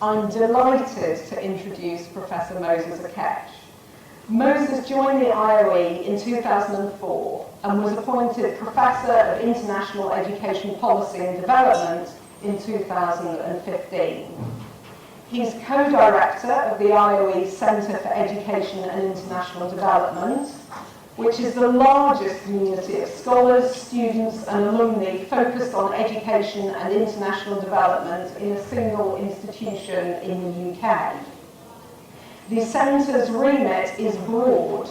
I'm delighted to introduce Professor Moses Oketch. Moses joined the IOE in 2004 and was appointed Professor of International Education Policy and Development in 2015. He's co-director of the IOE Centre for Education and International Development, which is the largest community of scholars, students and alumni focused on education and international development in a single institution in the UK. The Centre's remit is broad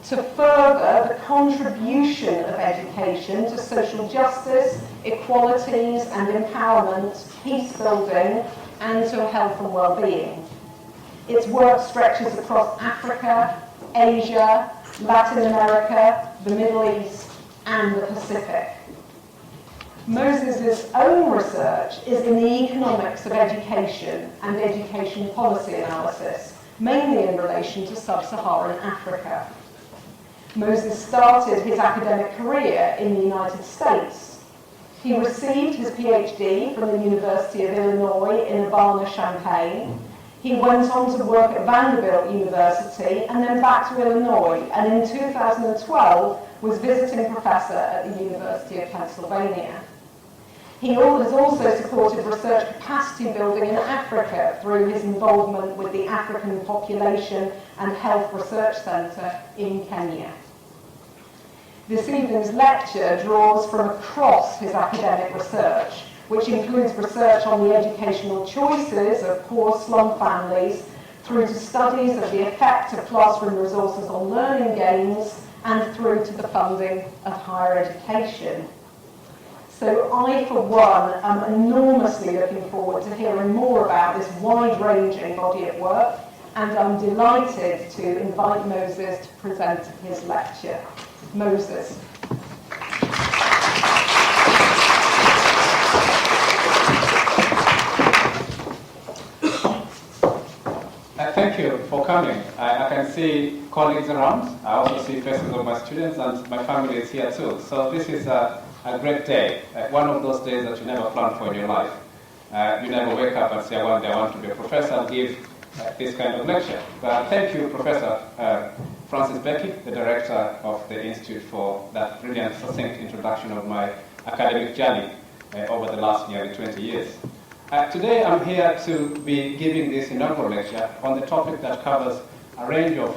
to further the contribution of education to social justice, equalities and empowerment, peace building and to health and well-being. Its work stretches across Africa, Asia, Latin America, the Middle East and the Pacific. Moses' own research is in the economics of education and education policy analysis, mainly in relation to sub-Saharan Africa. Moses started his academic career in the United States. He received his PhD from the University of Illinois in Urbana-Champaign. He went on to work at Vanderbilt University and then back to Illinois, and in 2012 was visiting professor at the University of Pennsylvania. He has also supported research capacity building in Africa through his involvement with the African Population and Health Research Centre in Kenya. This evening's lecture draws from across his academic research, which includes research on the educational choices of poor slum families, through to studies of the effect of classroom resources on learning gains, and through to the funding of higher education. So I, for one, am enormously looking forward to hearing more about this wide-ranging body of work, and I'm delighted to invite Moses to present his lecture. Moses. Thank you for coming. I can see colleagues around. I also see faces of my students, and my family is here too. So this is a great day, one of those days that you never plan for in your life. You never wake up and say, one day I want to be a professor and give this kind of lecture. But thank you, Professor Francis Becky, the director of the Institute, for that brilliant, succinct introduction of my academic journey over the last nearly 20 years. Today I'm here to be giving this inaugural lecture on the topic that covers a range of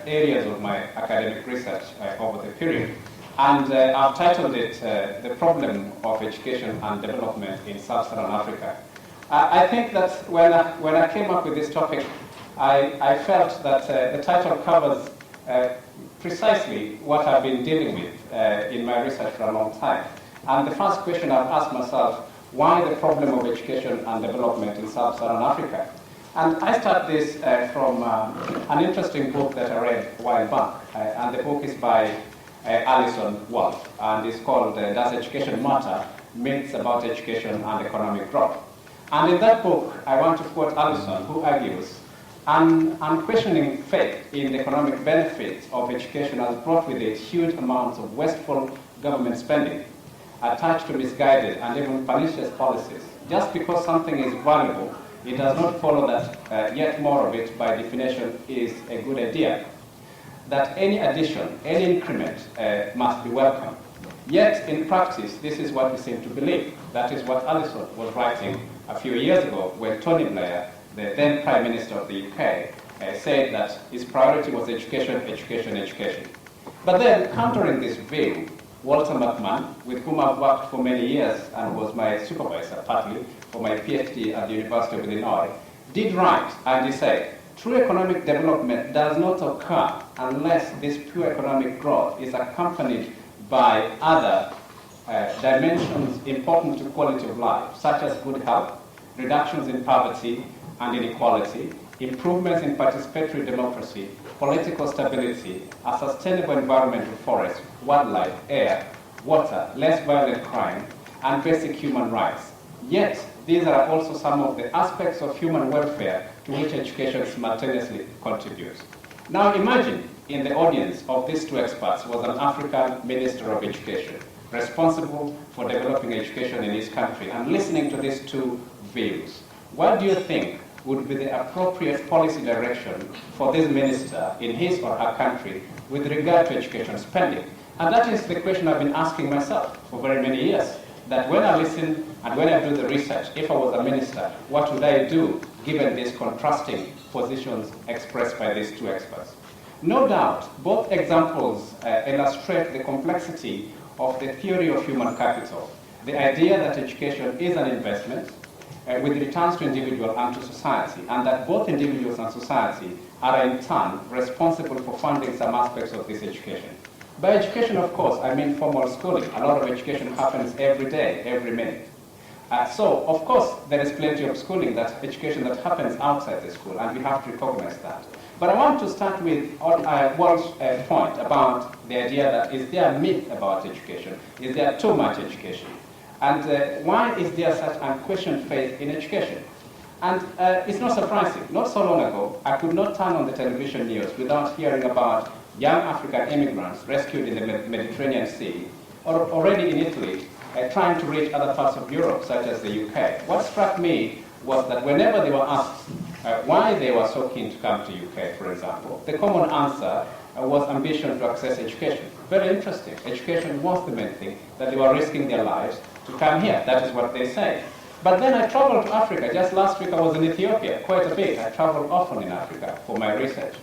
areas of my academic research over the period. And I've titled it The Problem of Education and Development in Sub-Saharan Africa. I think that when I came up with this topic, I felt that the title covers precisely what I've been dealing with in my research for a long time. And the first question I've asked myself, why the problem of education and development in Sub-Saharan Africa? And I start this from an interesting book that I read a while back. And the book is by Alison Wolf, and it's called Does Education Matter? Myths about Education and Economic Growth. And in that book, I want to quote Alison, who argues, unquestioning faith in the economic benefits of education has brought with it huge amounts of wasteful government spending, attached to misguided and even pernicious policies. Just because something is valuable, it does not follow that yet more of it, by definition, is a good idea. That any addition, any increment must be welcome. Yet, in practice, this is what we seem to believe. That is what Alison was writing a few years ago when Tony Blair, the then Prime Minister of the UK, said that his priority was education, education, education. But then, countering this view, Walter McMahon, with whom I've worked for many years and was my supervisor partly for my PhD at the University of Illinois, did write, and he said, true economic development does not occur unless this pure economic growth is accompanied by other dimensions important to quality of life, such as good health, reductions in poverty and inequality, improvements in participatory democracy, political stability, a sustainable environment of forests, wildlife, air, water, less violent crime, and basic human rights. Yet, these are also some of the aspects of human welfare to which education simultaneously contributes. Now imagine in the audience of these two experts was an African Minister of Education, responsible for developing education in his country, and listening to these two views. what do you think would be the appropriate policy direction for this minister in his or her country with regard to education spending? And that is the question I've been asking myself for very many years, that when I listen and when I do the research, if I was a minister, what would I do given these contrasting positions expressed by these two experts? No doubt, both examples illustrate the complexity of the theory of human capital, the idea that education is an investment with returns to individual and to society, and that both individuals and society are in turn responsible for funding some aspects of this education. By education, of course, I mean formal schooling. A lot of education happens every day, every minute. So, of course, there is plenty of schooling, education that happens outside the school, and we have to recognize that. But I want to start with Walt's point about the idea that is there a myth about education? Is there too much education? And why is there such unquestioned faith in education? And it's not surprising. Not so long ago, I could not turn on the television news without hearing about young African immigrants rescued in the Mediterranean Sea, or already in Italy, trying to reach other parts of Europe, such as the UK. What struck me was that whenever they were asked why they were so keen to come to UK, for example, the common answer was ambition to access education. Very interesting. Education was the main thing, that they were risking their lives to come here. That is what they say. But then I traveled to Africa. Just last week I was in Ethiopia, quite a bit. I travel often in Africa for my research.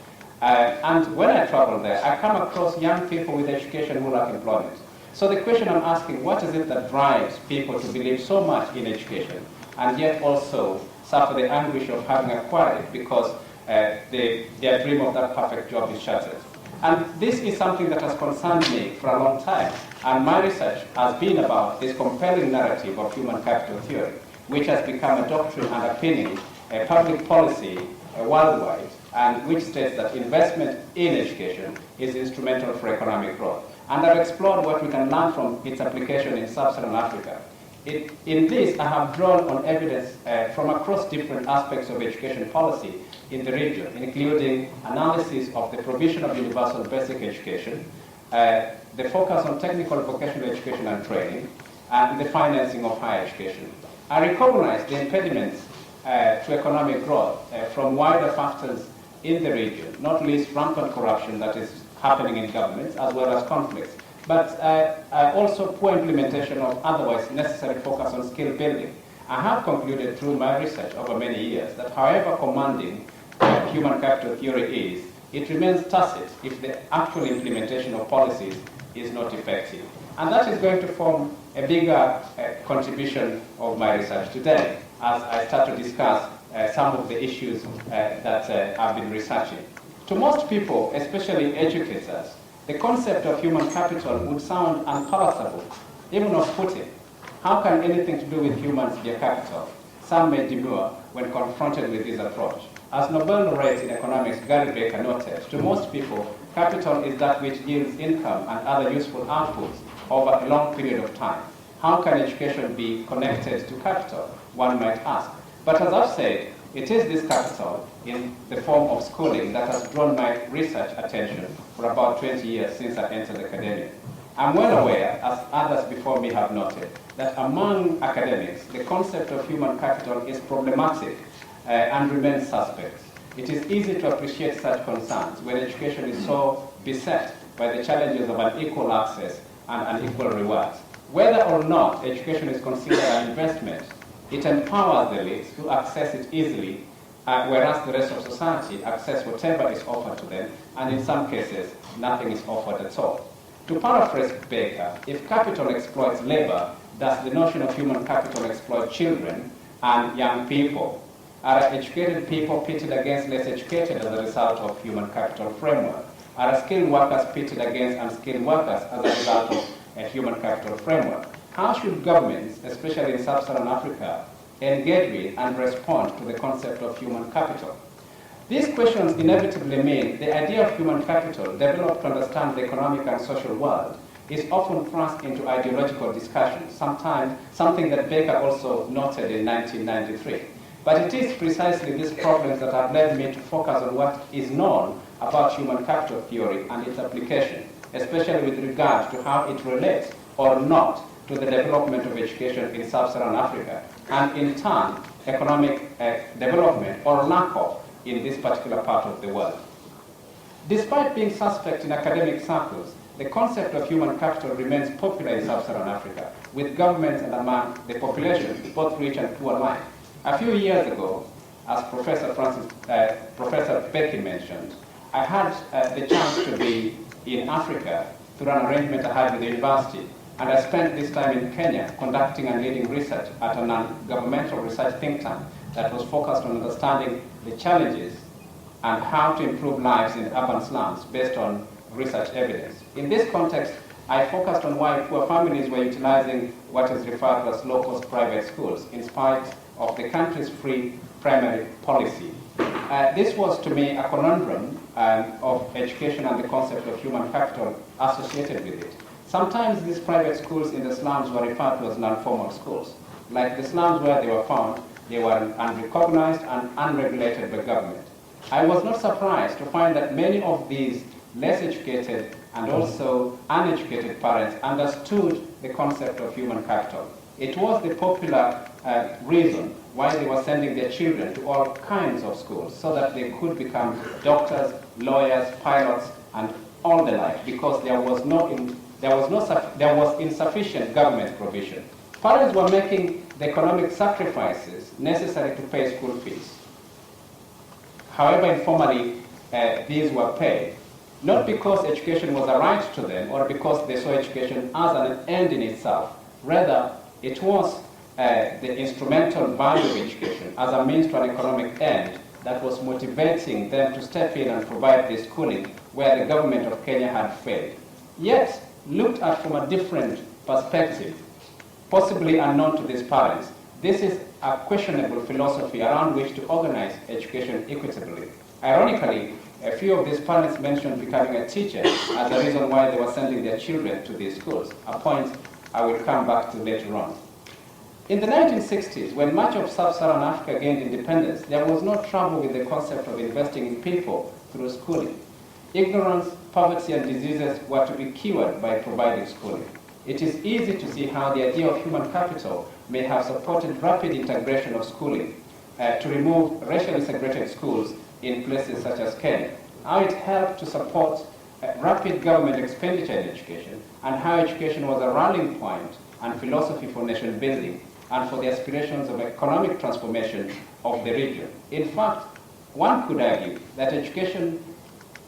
And when I travel there, I come across young people with education who lack employment. So the question I'm asking, what is it that drives people to believe so much in education and yet also suffer the anguish of having acquired it because their dream of that perfect job is shattered? And this is something that has concerned me for a long time. And my research has been about this compelling narrative of human capital theory, which has become a doctrine underpinning public policy worldwide, and which states that investment in education is instrumental for economic growth. And I've explored what we can learn from its application in sub-Saharan Africa. In this, I have drawn on evidence from across different aspects of education policy in the region, including analysis of the provision of universal basic education, the focus on technical vocational education and training, and the financing of higher education. I recognize the impediments to economic growth from wider factors in the region, not least rampant corruption that is happening in governments, as well as conflicts, but also poor implementation of otherwise necessary focus on skill building. I have concluded through my research over many years that however commanding human capital theory is, it remains tacit if the actual implementation of policies is not effective. And that is going to form a bigger contribution of my research today as I start to discuss some of the issues that I've been researching. To most people, especially educators, the concept of human capital would sound unpalatable, even off-putting. How can anything to do with humans be a capital? Some may demur when confronted with this approach. As Nobel laureate in economics Gary Baker noted, to most people, capital is that which yields income and other useful outputs over a long period of time. How can education be connected to capital, one might ask. But as I've said, it is this capital in the form of schooling that has drawn my research attention for about 20 years since I entered academia. I'm well aware, as others before me have noted, that among academics, the concept of human capital is problematic and remains suspect. It is easy to appreciate such concerns when education is so beset by the challenges of unequal access and unequal rewards. Whether or not education is considered an investment, it empowers the elites to access it easily, whereas the rest of society access whatever is offered to them, and in some cases, nothing is offered at all. To paraphrase Baker, if capital exploits labor, does the notion of human capital exploit children and young people? Are educated people pitted against less educated as a result of human capital framework? Are skilled workers pitted against unskilled workers as a result of a human capital framework? How should governments, especially in sub-Saharan Africa, engage with and respond to the concept of human capital? These questions inevitably mean the idea of human capital, developed to understand the economic and social world, is often thrust into ideological discussion, sometimes something that Baker also noted in 1993. But it is precisely these problems that have led me to focus on what is known about human capital theory and its application, especially with regard to how it relates or not to the development of education in sub-Saharan Africa, and in turn, economic development or lack of in this particular part of the world. Despite being suspect in academic circles, the concept of human capital remains popular in sub-Saharan Africa, with governments and among the population, both rich and poor alike. A few years ago, as Professor Becky mentioned, I had the chance to be in Africa through an arrangement I had with the university, and I spent this time in Kenya conducting and leading research at a non-governmental research think tank that was focused on understanding the challenges and how to improve lives in urban slums based on research evidence. In this context, I focused on why poor families were utilizing what is referred to as low-cost private schools in spite of the country's free primary policy. This was to me a conundrum of education and the concept of human capital associated with it. Sometimes these private schools in the slums were referred to as non-formal schools. Like the slums where they were found, they were unrecognized and unregulated by government. I was not surprised to find that many of these less educated and also uneducated parents understood the concept of human capital. It was the popular reason why they were sending their children to all kinds of schools so that they could become doctors, lawyers, pilots, and all the like, because there was insufficient government provision. Parents were making the economic sacrifices necessary to pay school fees. However, informally, these were paid, not because education was a right to them or because they saw education as an end in itself. Rather, it was the instrumental value of education as a means to an economic end that was motivating them to step in and provide this schooling where the government of Kenya had failed. Yet, looked at from a different perspective, possibly unknown to these parents, this is a questionable philosophy around which to organize education equitably. Ironically, a few of these parents mentioned becoming a teacher as the reason why they were sending their children to these schools, a point I will come back to later on. In the 1960s, when much of sub-Saharan Africa gained independence, there was no trouble with the concept of investing in people through schooling. Ignorance, poverty, and diseases were to be cured by providing schooling. It is easy to see how the idea of human capital may have supported rapid integration of schooling to remove racially segregated schools in places such as Kenya, how it helped to support rapid government expenditure in education, and how education was a rallying point and philosophy for nation building and for the aspirations of economic transformation of the region. In fact, one could argue that education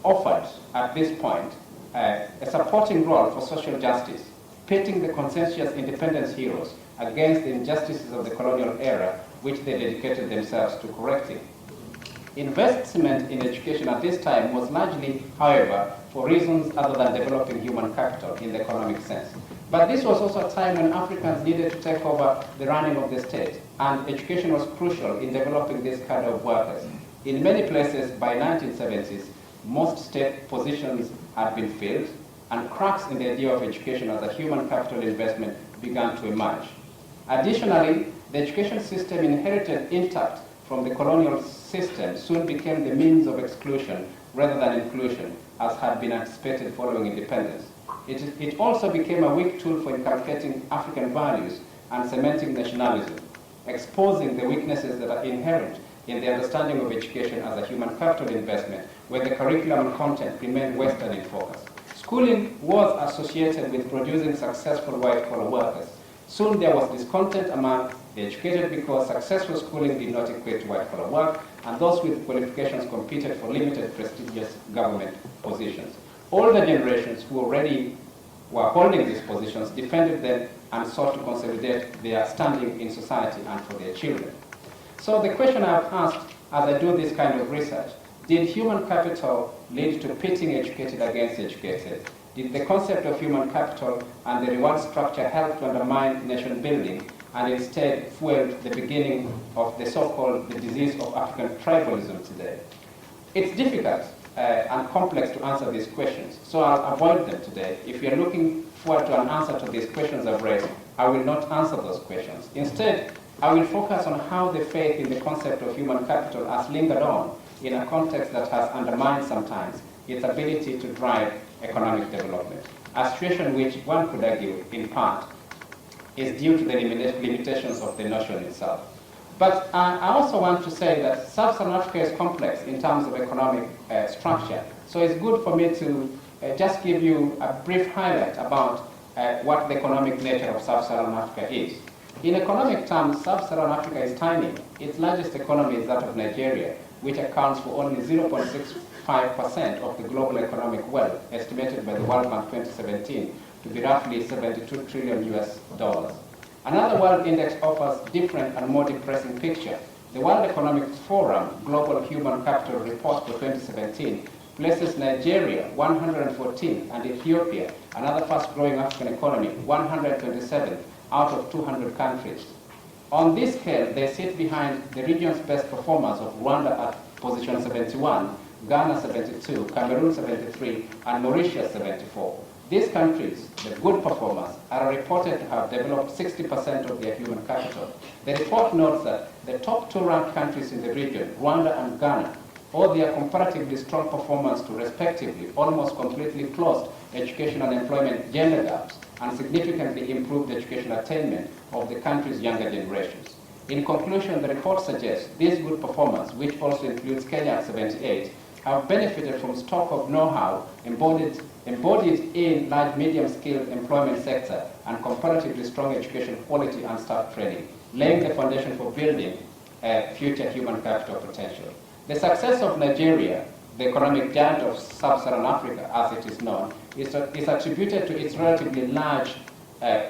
offered at this point a supporting role for social justice, pitting the conscientious independence heroes against the injustices of the colonial era, which they dedicated themselves to correcting. Investment in education at this time was largely, however, for reasons other than developing human capital in the economic sense. But this was also a time when Africans needed to take over the running of the state, and education was crucial in developing this kind of workers. In many places, by 1970s, most state positions had been filled, and cracks in the idea of education as a human capital investment began to emerge. Additionally, the education system inherited intact from the colonial system soon became the means of exclusion rather than inclusion, as had been anticipated following independence. It also became a weak tool for inculcating African values and cementing nationalism, exposing the weaknesses that are inherent in the understanding of education as a human capital investment, where the curriculum and content remained Western in focus. Schooling was associated with producing successful white-collar workers. Soon there was discontent among the educated because successful schooling did not equate to white-collar work, and those with qualifications competed for limited prestigious government positions. Older generations who already were holding these positions defended them and sought to consolidate their standing in society and for their children. So the question I've asked as I do this kind of research, did human capital lead to pitting educated against educated? Did the concept of human capital and the reward structure help to undermine nation building and instead fueled the beginning of the so-called the disease of African tribalism today? It's difficult and complex to answer these questions, so I'll avoid them today. If you're looking forward to an answer to these questions I've raised, I will not answer those questions. Instead, I will focus on how the faith in the concept of human capital has lingered on in a context that has undermined sometimes its ability to drive economic development, a situation which one could argue, in part, is due to the limitations of the notion itself. But I also want to say that sub-Saharan Africa is complex in terms of economic structure. So it's good for me to just give you a brief highlight about what the economic nature of sub-Saharan Africa is. In economic terms, sub-Saharan Africa is tiny. Its largest economy is that of Nigeria, which accounts for only 0.65% of the global economic wealth, estimated by the World Bank 2017 to be roughly 72 trillion US dollars. Another world index offers different and more depressing picture. The World Economic Forum Global Human Capital Report for 2017 places Nigeria 114 and Ethiopia, another fast-growing African economy, 127 out of 200 countries. On this scale, they sit behind the region's best performers of Rwanda at position 71, Ghana 72, Cameroon 73, and Mauritius 74. These countries, the good performers, are reported to have developed 60% of their human capital. The report notes that the top two ranked countries in the region, Rwanda and Ghana, owe their comparatively strong performance to respectively almost completely closed education and employment gender gaps and significantly improved educational attainment of the country's younger generations. In conclusion, the report suggests these good performers, which also includes Kenya at 78, have benefited from stock of know-how embodied in large medium-skilled employment sector and comparatively strong education quality and staff training, laying the foundation for building future human capital potential. The success of Nigeria, the economic giant of sub-Saharan Africa, as it is known, is attributed to its relatively large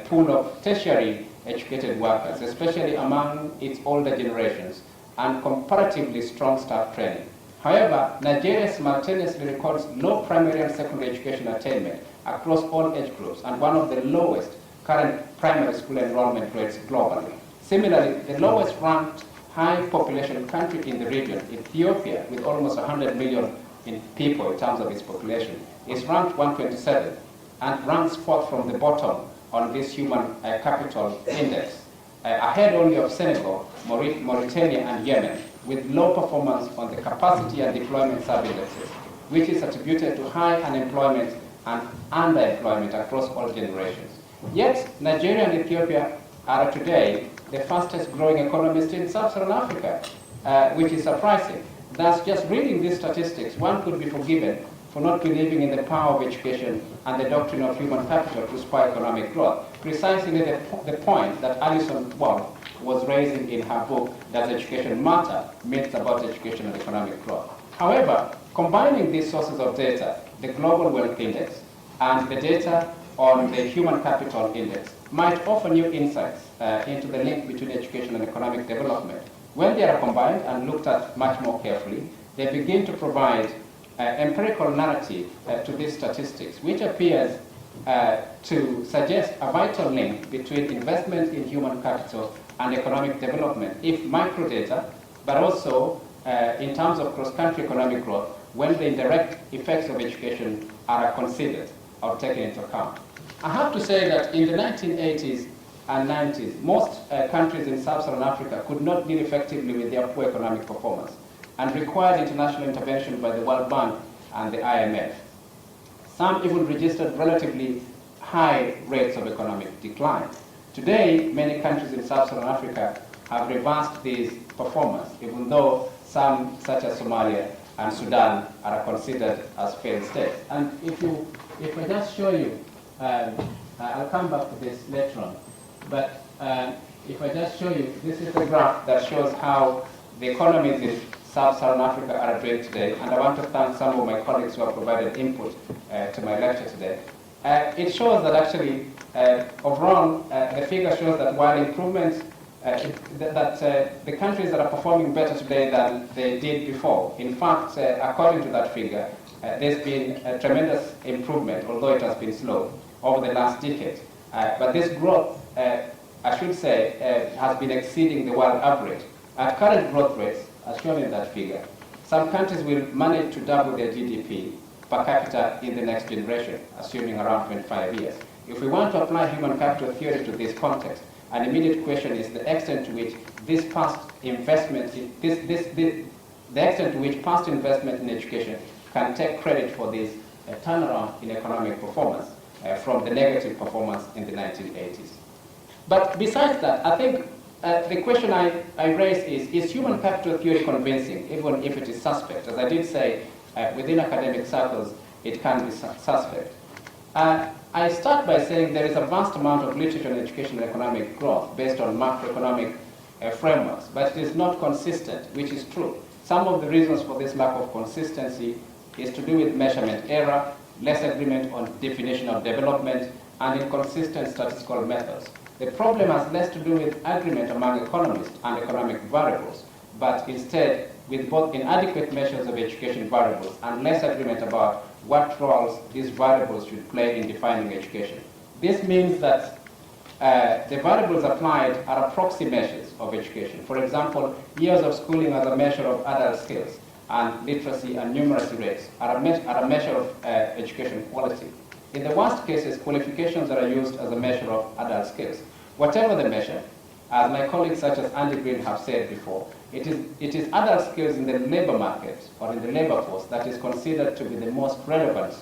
pool of tertiary educated workers, especially among its older generations, and comparatively strong staff training. However, Nigeria simultaneously records low primary and secondary education attainment across all age groups and one of the lowest current primary school enrollment rates globally. Similarly, the lowest ranked high population country in the region, Ethiopia, with almost 100 million people in terms of its population, is ranked 127 and ranks fourth from the bottom on this human capital index, ahead only of Senegal, Mauritania, and Yemen, with low performance on the capacity and deployment sub-indexes, which is attributed to high unemployment and underemployment across all generations. Yet, Nigeria and Ethiopia are today the fastest growing economies in sub-Saharan Africa, which is surprising. Thus, just reading these statistics, one could be forgiven for not believing in the power of education and the doctrine of human capital to spur economic growth, precisely the point that Alison Wolf was raising in her book, Does Education Matter? Myths about Education and Economic Growth. However, combining these sources of data, the Global Wealth Index and the data on the Human Capital Index, might offer new insights into the link between education and economic development. When they are combined and looked at much more carefully, they begin to provide empirical narrative to these statistics, which appears to suggest a vital link between investment in human capital and economic development, if microdata, but also in terms of cross-country economic growth, when the indirect effects of education are considered or taken into account. I have to say that in the 1980s and 90s, most countries in sub-Saharan Africa could not deal effectively with their poor economic performance and required international intervention by the World Bank and the IMF. Some even registered relatively high rates of economic decline. Today, many countries in sub-Saharan Africa have reversed these performance, even though some, such as Somalia and Sudan, are considered as failed states. And if I just show you, I'll come back to this later on, but if I just show you, this is a graph that shows how the economies in sub-Saharan Africa are doing today, and I want to thank some of my colleagues who have provided input to my lecture today. It shows that actually, overall, the figure shows that while improvements, the countries that are performing better today than they did before, in fact, according to that figure, there's been a tremendous improvement, although it has been slow, over the last decade. But this growth, I should say, has been exceeding the world average. At current growth rates, as shown in that figure, some countries will manage to double their GDP per capita in the next generation, assuming around 25 years. If we want to apply human capital theory to this context, an immediate question is the extent to which this past investment, the extent to which past investment in education can take credit for this turnaround in economic performance from the negative performance in the 1980s. But besides that, I think the question I raise is human capital theory convincing, even if it is suspect? As I did say, within academic circles, it can be suspect. I start by saying there is a vast amount of literature on education and economic growth based on macroeconomic frameworks, but it is not consistent, which is true. Some of the reasons for this lack of consistency is to do with measurement error, less agreement on definition of development, and inconsistent statistical methods. The problem has less to do with agreement among economists and economic variables, but instead with both inadequate measures of education variables and less agreement about what roles these variables should play in defining education. This means that the variables applied are proxy measures of education. For example, years of schooling as a measure of adult skills, and literacy and numeracy rates are a measure of education quality. In the worst cases, qualifications are used as a measure of adult skills. Whatever the measure, as my colleagues such as Andy Green have said before, it is adult skills in the labor market or in the labor force that is considered to be the most relevant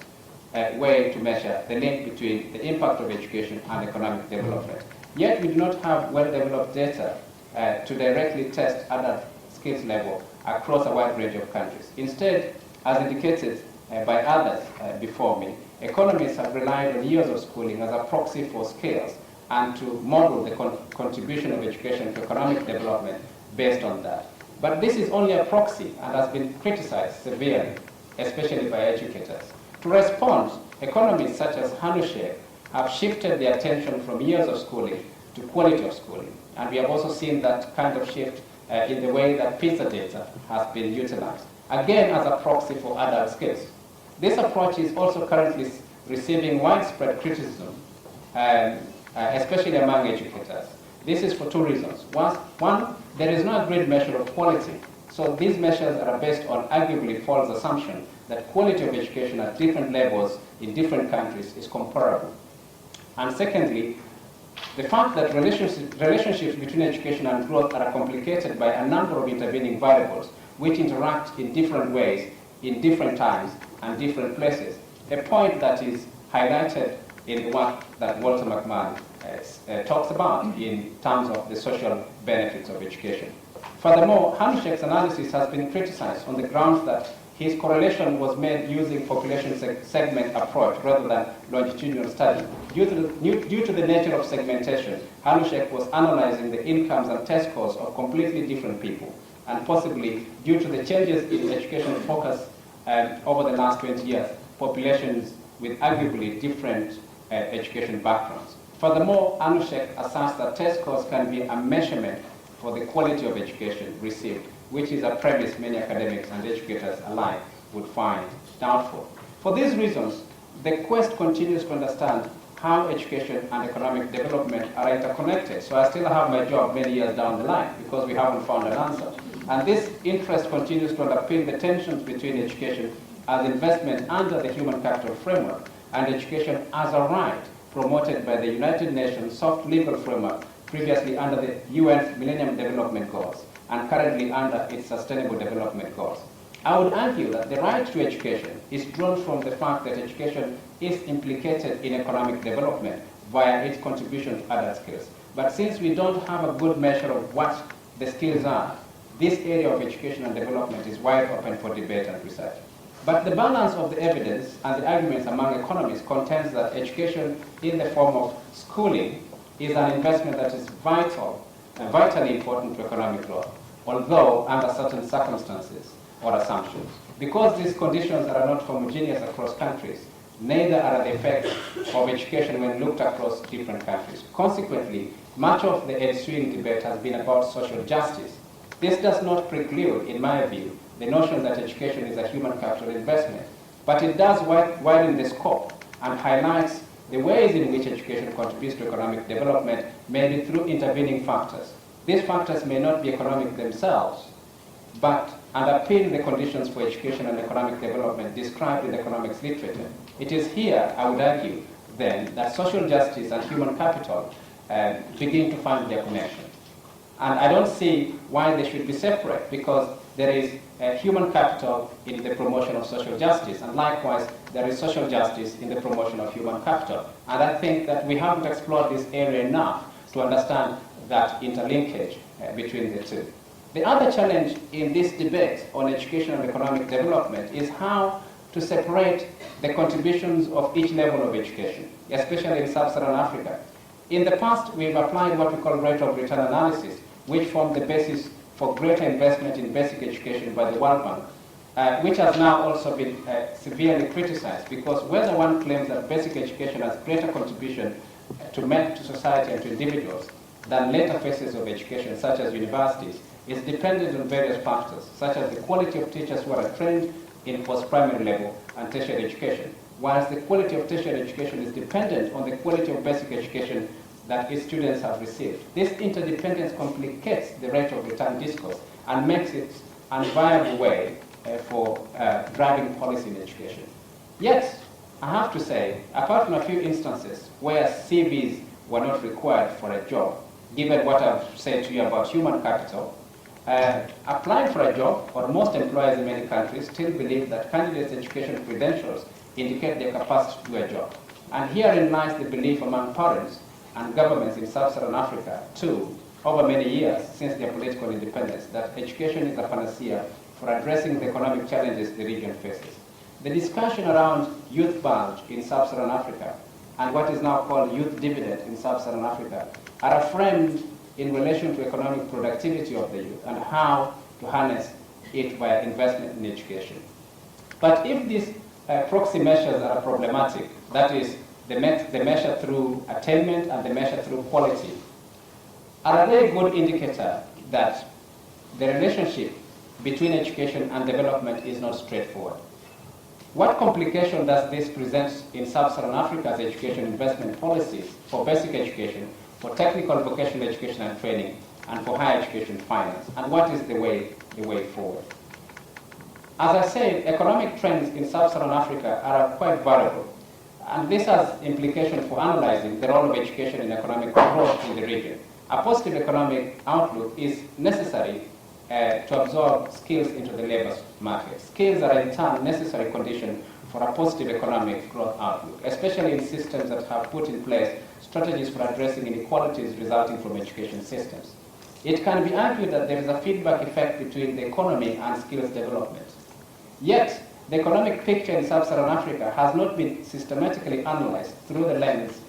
way to measure the link between the impact of education and economic development. Yet we do not have well-developed data to directly test adult skills level across a wide range of countries. Instead, as indicated by others before me, economists have relied on years of schooling as a proxy for skills and to model the contribution of education to economic development based on that. But this is only a proxy and has been criticized severely, especially by educators. To respond, economists such as Hanushek have shifted the attention from years of schooling to quality of schooling. And we have also seen that kind of shift in the way that PISA data has been utilized, again as a proxy for adult skills. This approach is also currently receiving widespread criticism, especially among educators. This is for two reasons. One, there is no agreed measure of quality. So these measures are based on arguably false assumption that quality of education at different levels in different countries is comparable. And secondly, the fact that relationships between education and growth are complicated by a number of intervening variables which interact in different ways, in different times, and different places. A point that is highlighted in the work that Walter McMahon talks about in terms of the social benefits of education. Furthermore, Hanushek's analysis has been criticized on the grounds that his correlation was made using population segment approach rather than longitudinal study. Due to the nature of segmentation, Hanushek was analyzing the incomes and test scores of completely different people, and possibly due to the changes in education focus over the last 20 years, populations with arguably different education backgrounds. Furthermore, Hanushek asserts that test scores can be a measurement for the quality of education received, which is a premise many academics and educators alike would find doubtful. For these reasons, the quest continues to understand how education and economic development are interconnected. So I still have my job many years down the line because we haven't found an answer. And this interest continues to underpin the tensions between education as investment under the human capital framework and education as a right promoted by the United Nations soft legal framework previously under the UN Millennium Development Goals and currently under its Sustainable Development Goals. I would argue that the right to education is drawn from the fact that education is implicated in economic development via its contribution to adult skills. But since we don't have a good measure of what the skills are, this area of education and development is wide open for debate and research. But the balance of the evidence and the arguments among economists contends that education in the form of schooling is an investment that is vitally important to economic growth, although under certain circumstances or assumptions. Because these conditions are not homogeneous across countries, neither are the effects of education when looked across different countries. Consequently, much of the ensuing debate has been about social justice. This does not preclude, in my view, the notion that education is a human capital investment, but it does widen the scope and highlights the ways in which education contributes to economic development, mainly through intervening factors. These factors may not be economic themselves, but underpin the conditions for education and economic development described in economics literature. It is here, I would argue, then, that social justice and human capital begin to find their connection. And I don't see why they should be separate, because there is human capital in the promotion of social justice, and likewise, there is social justice in the promotion of human capital. And I think that we haven't explored this area enough to understand that interlinkage between the two. The other challenge in this debate on education and economic development is how to separate the contributions of each level of education, especially in sub-Saharan Africa. In the past, we've applied what we call rate of return analysis, which formed the basis for greater investment in basic education by the World Bank, which has now also been severely criticized, because whether one claims that basic education has greater contribution to society and to individuals than later phases of education, such as universities, is dependent on various factors, such as the quality of teachers who are trained in post-primary level and tertiary education, whilst the quality of tertiary education is dependent on the quality of basic education that its students have received. This interdependence complicates the rate of return discourse and makes it an unviable way for driving policy in education. Yet, I have to say, apart from a few instances where CVs were not required for a job, given what I've said to you about human capital, applying for a job, or most employers in many countries still believe that candidates' education credentials indicate their capacity to do a job. And herein lies the belief among parents and governments in sub-Saharan Africa, too, over many years since their political independence, that education is a panacea for addressing the economic challenges the region faces. The discussion around youth bulge in sub-Saharan Africa and what is now called youth dividend in sub-Saharan Africa are framed in relation to economic productivity of the youth and how to harness it via investment in education. But if these proxy measures are problematic, that is, the measure through attainment and the measure through quality, are a very good indicator that the relationship between education and development is not straightforward. What complication does this present in sub-Saharan Africa's education investment policies for basic education, for technical vocational education and training, and for higher education finance? And what is the way forward? As I said, economic trends in sub-Saharan Africa are quite variable, and this has implications for analyzing the role of education in economic growth in the region. A positive economic outlook is necessary to absorb skills into the labor market. Skills are in turn necessary condition for a positive economic growth outlook, especially in systems that have put in place strategies for addressing inequalities resulting from education systems. It can be argued that there is a feedback effect between the economy and skills development. Yet, the economic picture in sub-Saharan Africa has not been systematically analyzed through the lens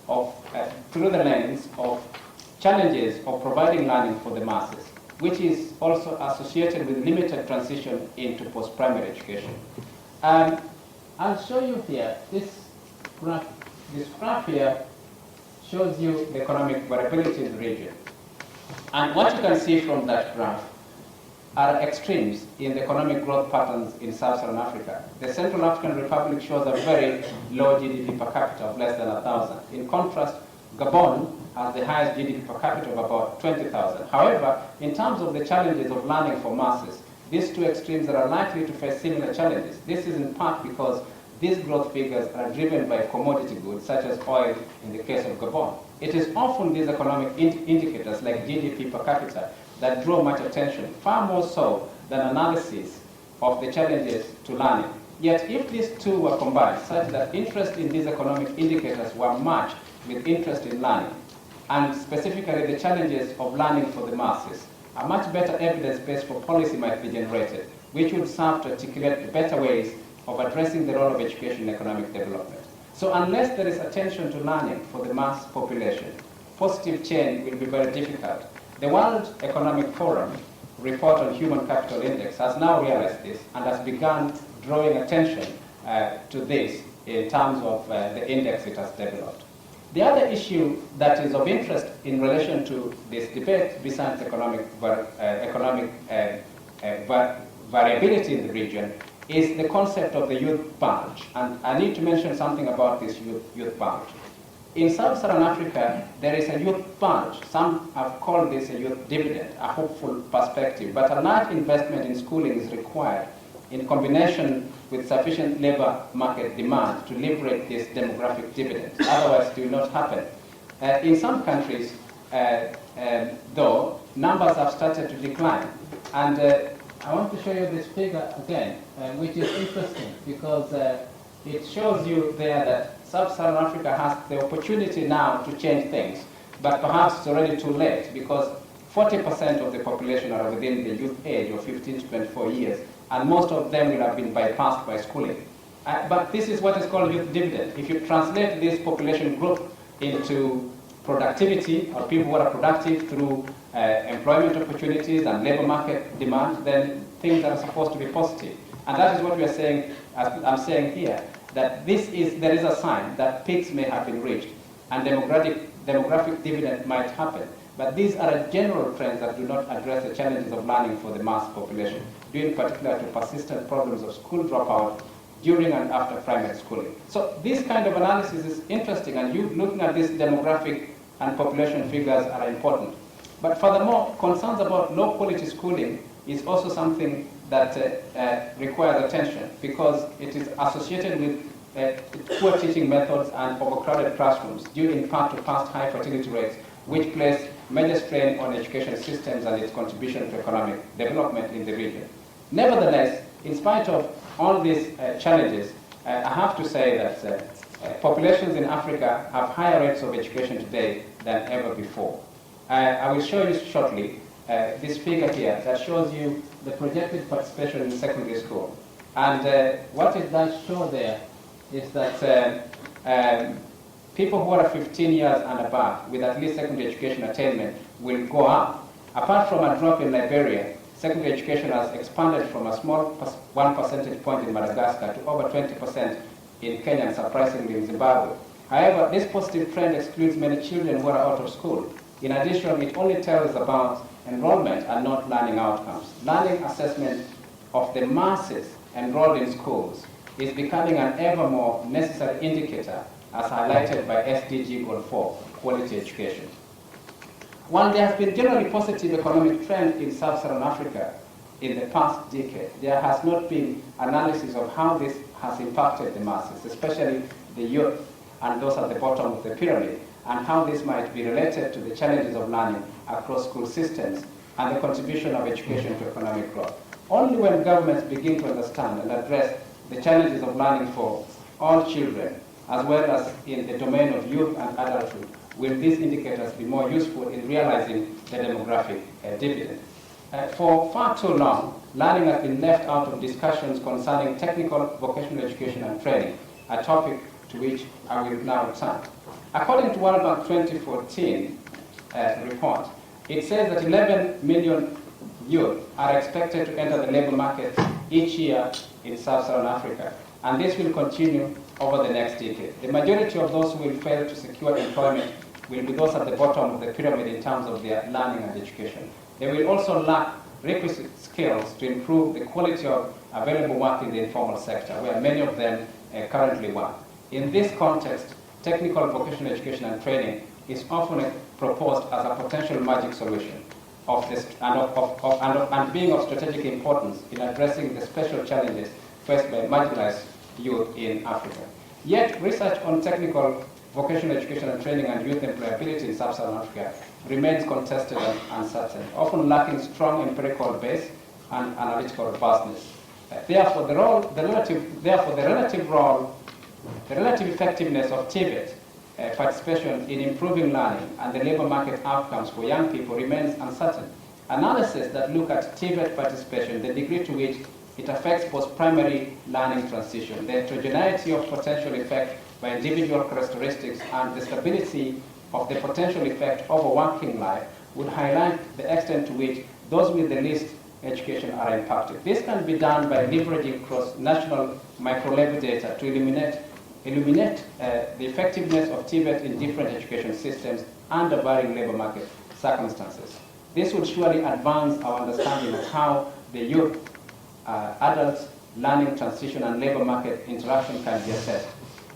of challenges of providing learning for the masses, which is also associated with limited transition into post-primary education. I'll show you here, this graph here shows you the economic variability in the region. And what you can see from that graph are extremes in the economic growth patterns in sub-Saharan Africa. The Central African Republic shows a very low GDP per capita of less than 1,000. In contrast, Gabon has the highest GDP per capita of about 20,000. However, in terms of the challenges of learning for masses, these two extremes are likely to face similar challenges. This is in part because these growth figures are driven by commodity goods, such as oil in the case of Gabon. It is often these economic indicators, like GDP per capita, that draw much attention, far more so than analysis of the challenges to learning. Yet if these two were combined, such that interest in these economic indicators were matched with interest in learning, and specifically the challenges of learning for the masses, a much better evidence base for policy might be generated, which would serve to articulate better ways of addressing the role of education in economic development. So unless there is attention to learning for the mass population, positive change will be very difficult. The World Economic Forum report on Human Capital Index has now realized this and has begun drawing attention to this in terms of the index it has developed. The other issue that is of interest in relation to this debate, besides economic variability in the region, is the concept of the youth bulge. And I need to mention something about this youth bulge. In sub-Saharan Africa, there is a youth bulge. Some have called this a youth dividend, a hopeful perspective. But a large investment in schooling is required in combination with sufficient labor market demand to liberate this demographic dividend. Otherwise, it will not happen. In some countries, though, numbers have started to decline. And I want to show you this figure again, which is interesting because it shows you there that Sub-Saharan Africa has the opportunity now to change things but perhaps it's already too late because 40% of the population are within the youth age of 15 to 24 years, and most of them will have been bypassed by schooling. But this is what is called youth dividend. If you translate this population group into productivity, or people who are productive through employment opportunities and labor market demand, then things are supposed to be positive. And that is what we are saying, as I'm saying here, that there is a sign that peaks may have been reached and demographic dividend might happen. But these are general trends that do not address the challenges of learning for the mass population, due in particular to persistent problems of school dropout during and after primary schooling. So this kind of analysis is interesting, and you looking at these demographic and population figures are important. But furthermore, concerns about low quality schooling is also something that requires attention, because it is associated with poor teaching methods and overcrowded classrooms, due in part to past high fertility rates, which place major strain on education systems and its contribution to economic development in the region. Nevertheless, in spite of all these challenges, I have to say that populations in Africa have higher rates of education today than ever before. I will show you shortly this figure here that shows you the projected participation in secondary school. And what it does show there is that people who are 15 years and above with at least secondary education attainment will go up. Apart from a drop in Liberia, secondary education has expanded from a small 1 percentage point in Madagascar to over 20% in Kenya and surprisingly in Zimbabwe. However, this positive trend excludes many children who are out of school. In addition, it only tells about enrollment and not learning outcomes. Learning assessment of the masses enrolled in schools is becoming an ever more necessary indicator, as highlighted by SDG Goal 4, quality education. While there has been generally positive economic trend in sub-Saharan Africa in the past decade, there has not been analysis of how this has impacted the masses, especially the youth and those at the bottom of the pyramid, and how this might be related to the challenges of learning across school systems and the contribution of education to economic growth. Only when governments begin to understand and address the challenges of learning for all children, as well as in the domain of youth and adulthood, will these indicators be more useful in realizing the demographic dividend. For far too long, learning has been left out of discussions concerning technical vocational education and training, a topic to which I will now turn. According to World Bank 2014 report, it says that 11 million youth are expected to enter the labor market each year in sub-Saharan Africa, and this will continue over the next decade. The majority of those who will fail to secure employment will be those at the bottom of the pyramid in terms of their learning and education. They will also lack requisite skills to improve the quality of available work in the informal sector, where many of them currently work. In this context, technical vocational education and training is often proposed as a potential magic solution of this, and being of strategic importance in addressing the special challenges faced by marginalized youth in Africa. Yet, research on technical vocational education and training and youth employability in sub-Saharan Africa remains contested and uncertain, often lacking strong empirical base and analytical robustness. Therefore, the relative effectiveness of TVET participation in improving learning and the labor market outcomes for young people remains uncertain. Analysis that look at TVET participation, the degree to which it affects post-primary learning transition, the heterogeneity of potential effect by individual characteristics, and the stability of the potential effect over working life would highlight the extent to which those with the least education are impacted. This can be done by leveraging cross-national micro-level data to illuminate the effectiveness of TVET in different education systems under varying labor market circumstances. This would surely advance our understanding of how the youth, adults, learning transition and labor market interaction can be assessed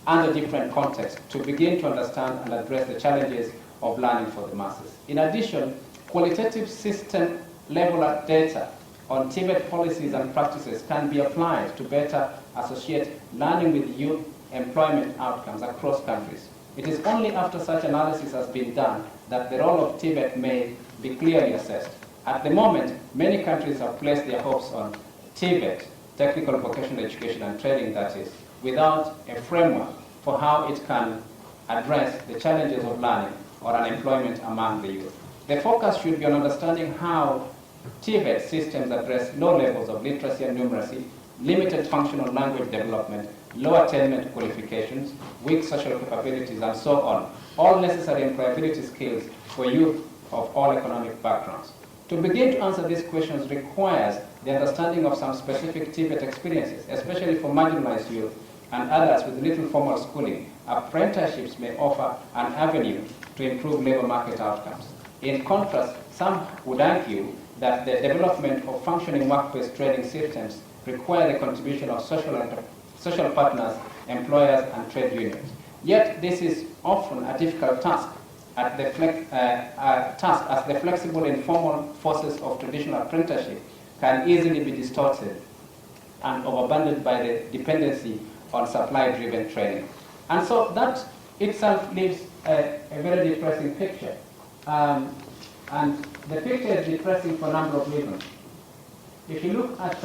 under different contexts to begin to understand and address the challenges of learning for the masses. In addition, qualitative system level data on TVET policies and practices can be applied to better associate learning with youth employment outcomes across countries. It is only after such analysis has been done that the role of TVET may be clearly assessed. At the moment, many countries have placed their hopes on TVET, technical vocational education and training that is, without a framework for how it can address the challenges of learning or unemployment among the youth. The focus should be on understanding how TVET systems address low levels of literacy and numeracy, limited functional language development, low attainment qualifications, weak social capabilities, and so on, all necessary employability skills for youth of all economic backgrounds. To begin to answer these questions requires the understanding of some specific TVET experiences, especially for marginalized youth and adults with little formal schooling. Apprenticeships may offer an avenue to improve labor market outcomes. In contrast, some would argue that the development of functioning workplace training systems require the contribution of social partners, employers, and trade unions. Yet this is often a difficult task, as the flexible informal forces of traditional apprenticeship can easily be distorted and overburdened by the dependency on supply-driven training. And so that itself leaves a very depressing picture. And the picture is depressing for a number of reasons. If you look at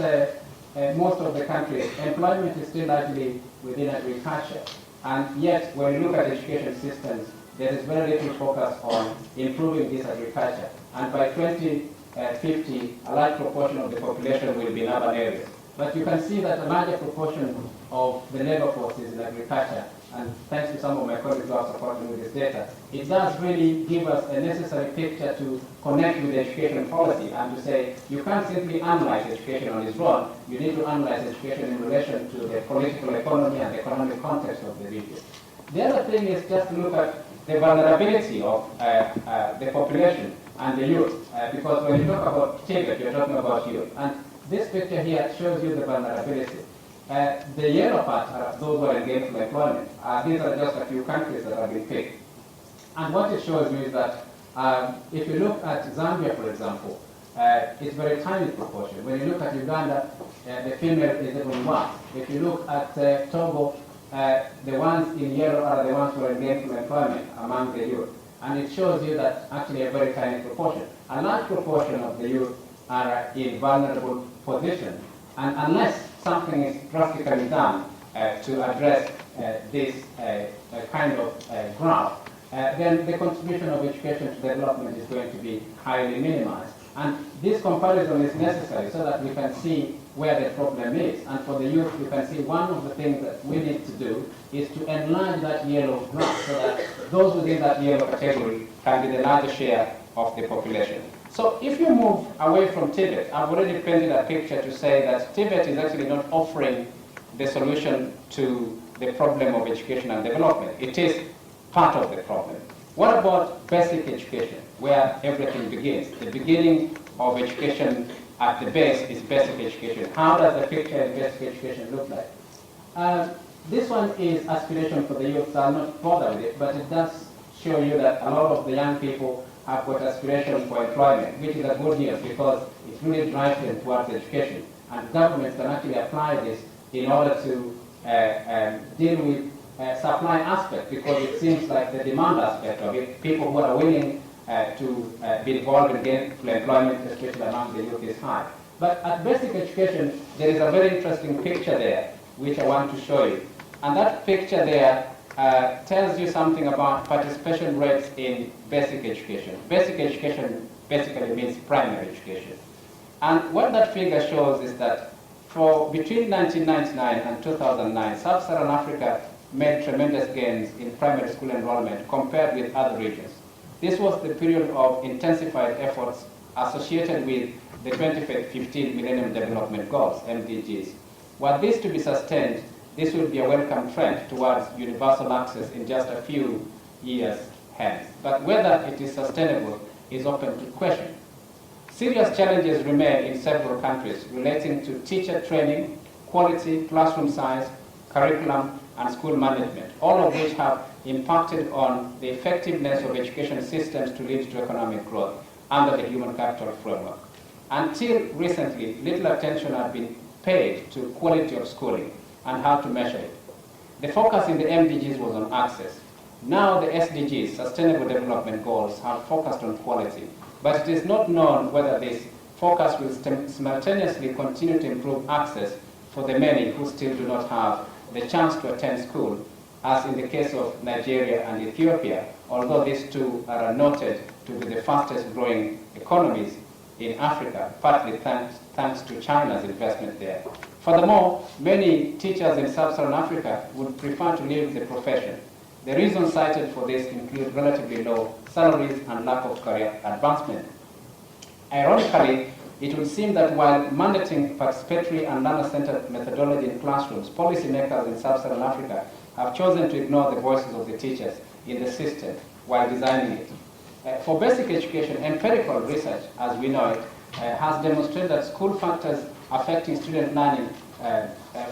most of the countries, employment is still largely within agriculture. And yet, when you look at education systems, there is very little focus on improving this agriculture. And by 2050, a large proportion of the population will be in urban areas. But you can see that a larger proportion of the labor force is in agriculture. And thanks to some of my colleagues who have supported me with this data, it does really give us a necessary picture to connect with education policy and to say you can't simply analyze education on its own. You need to analyze education in relation to the political economy and the economic context of the region. The other thing is just to look at the vulnerability of the population and the youth, because when you talk about TVET, you're talking about youth. And this picture here shows you the vulnerability. The yellow part are those who are in gainful employment. These are just a few countries that have been picked. And what it shows you is that if you look at Zambia, for example, it's very tiny proportion. When you look at Uganda, the female is even worse. If you look at Togo, the ones in yellow are the ones who are in gainful employment among the youth. And it shows you that actually a very tiny proportion. A large proportion of the youth are in vulnerable position. And unless something is drastically done to address this kind of graph, then the contribution of education to development is going to be highly minimized. And this comparison is necessary so that we can see where the problem is. And for the youth, we can see one of the things that we need to do is to enlarge that yellow graph so that those within that yellow category can be the larger share of the population. So if you move away from TVET, I've already painted a picture to say that TVET is actually not offering the solution to the problem of education and development. It is part of the problem. What about basic education, where everything begins? The beginning of education at the base is basic education. How does the picture in basic education look like? This one is aspiration for the youth, so I'll not bother with it, but it does show you that a lot of the young people have got aspiration for employment, which is a good news because it really drives them towards education. And governments can actually apply this in order to deal with supply aspect, because it seems like the demand aspect of it, people who are willing to be involved in gainful employment, especially among the youth, is high. But at basic education, there is a very interesting picture there, which I want to show you. And that picture there tells you something about participation rates in basic education. Basic education basically means primary education. And what that figure shows is that for between 1999 and 2009, sub-Saharan Africa made tremendous gains in primary school enrollment compared with other regions. This was the period of intensified efforts associated with the 2015 Millennium Development Goals, MDGs. Were this to be sustained, this will be a welcome trend towards universal access in just a few years hence. But whether it is sustainable is open to question. Serious challenges remain in several countries relating to teacher training, quality, classroom size, curriculum, and school management, all of which have impacted on the effectiveness of education systems to lead to economic growth under the human capital framework. Until recently, little attention had been paid to quality of schooling and how to measure it. The focus in the MDGs was on access. Now the SDGs, Sustainable Development Goals, have focused on quality, but it is not known whether this focus will simultaneously continue to improve access for the many who still do not have the chance to attend school, as in the case of Nigeria and Ethiopia, although these two are noted to be the fastest growing economies in Africa, partly thanks to China's investment there. Furthermore, many teachers in sub-Saharan Africa would prefer to leave the profession. The reasons cited for this include relatively low salaries and lack of career advancement. Ironically, it would seem that while mandating participatory and learner-centered methodology in classrooms, policymakers in sub-Saharan Africa have chosen to ignore the voices of the teachers in the system while designing it. For basic education, empirical research, as we know it, has demonstrated that school factors affecting student learning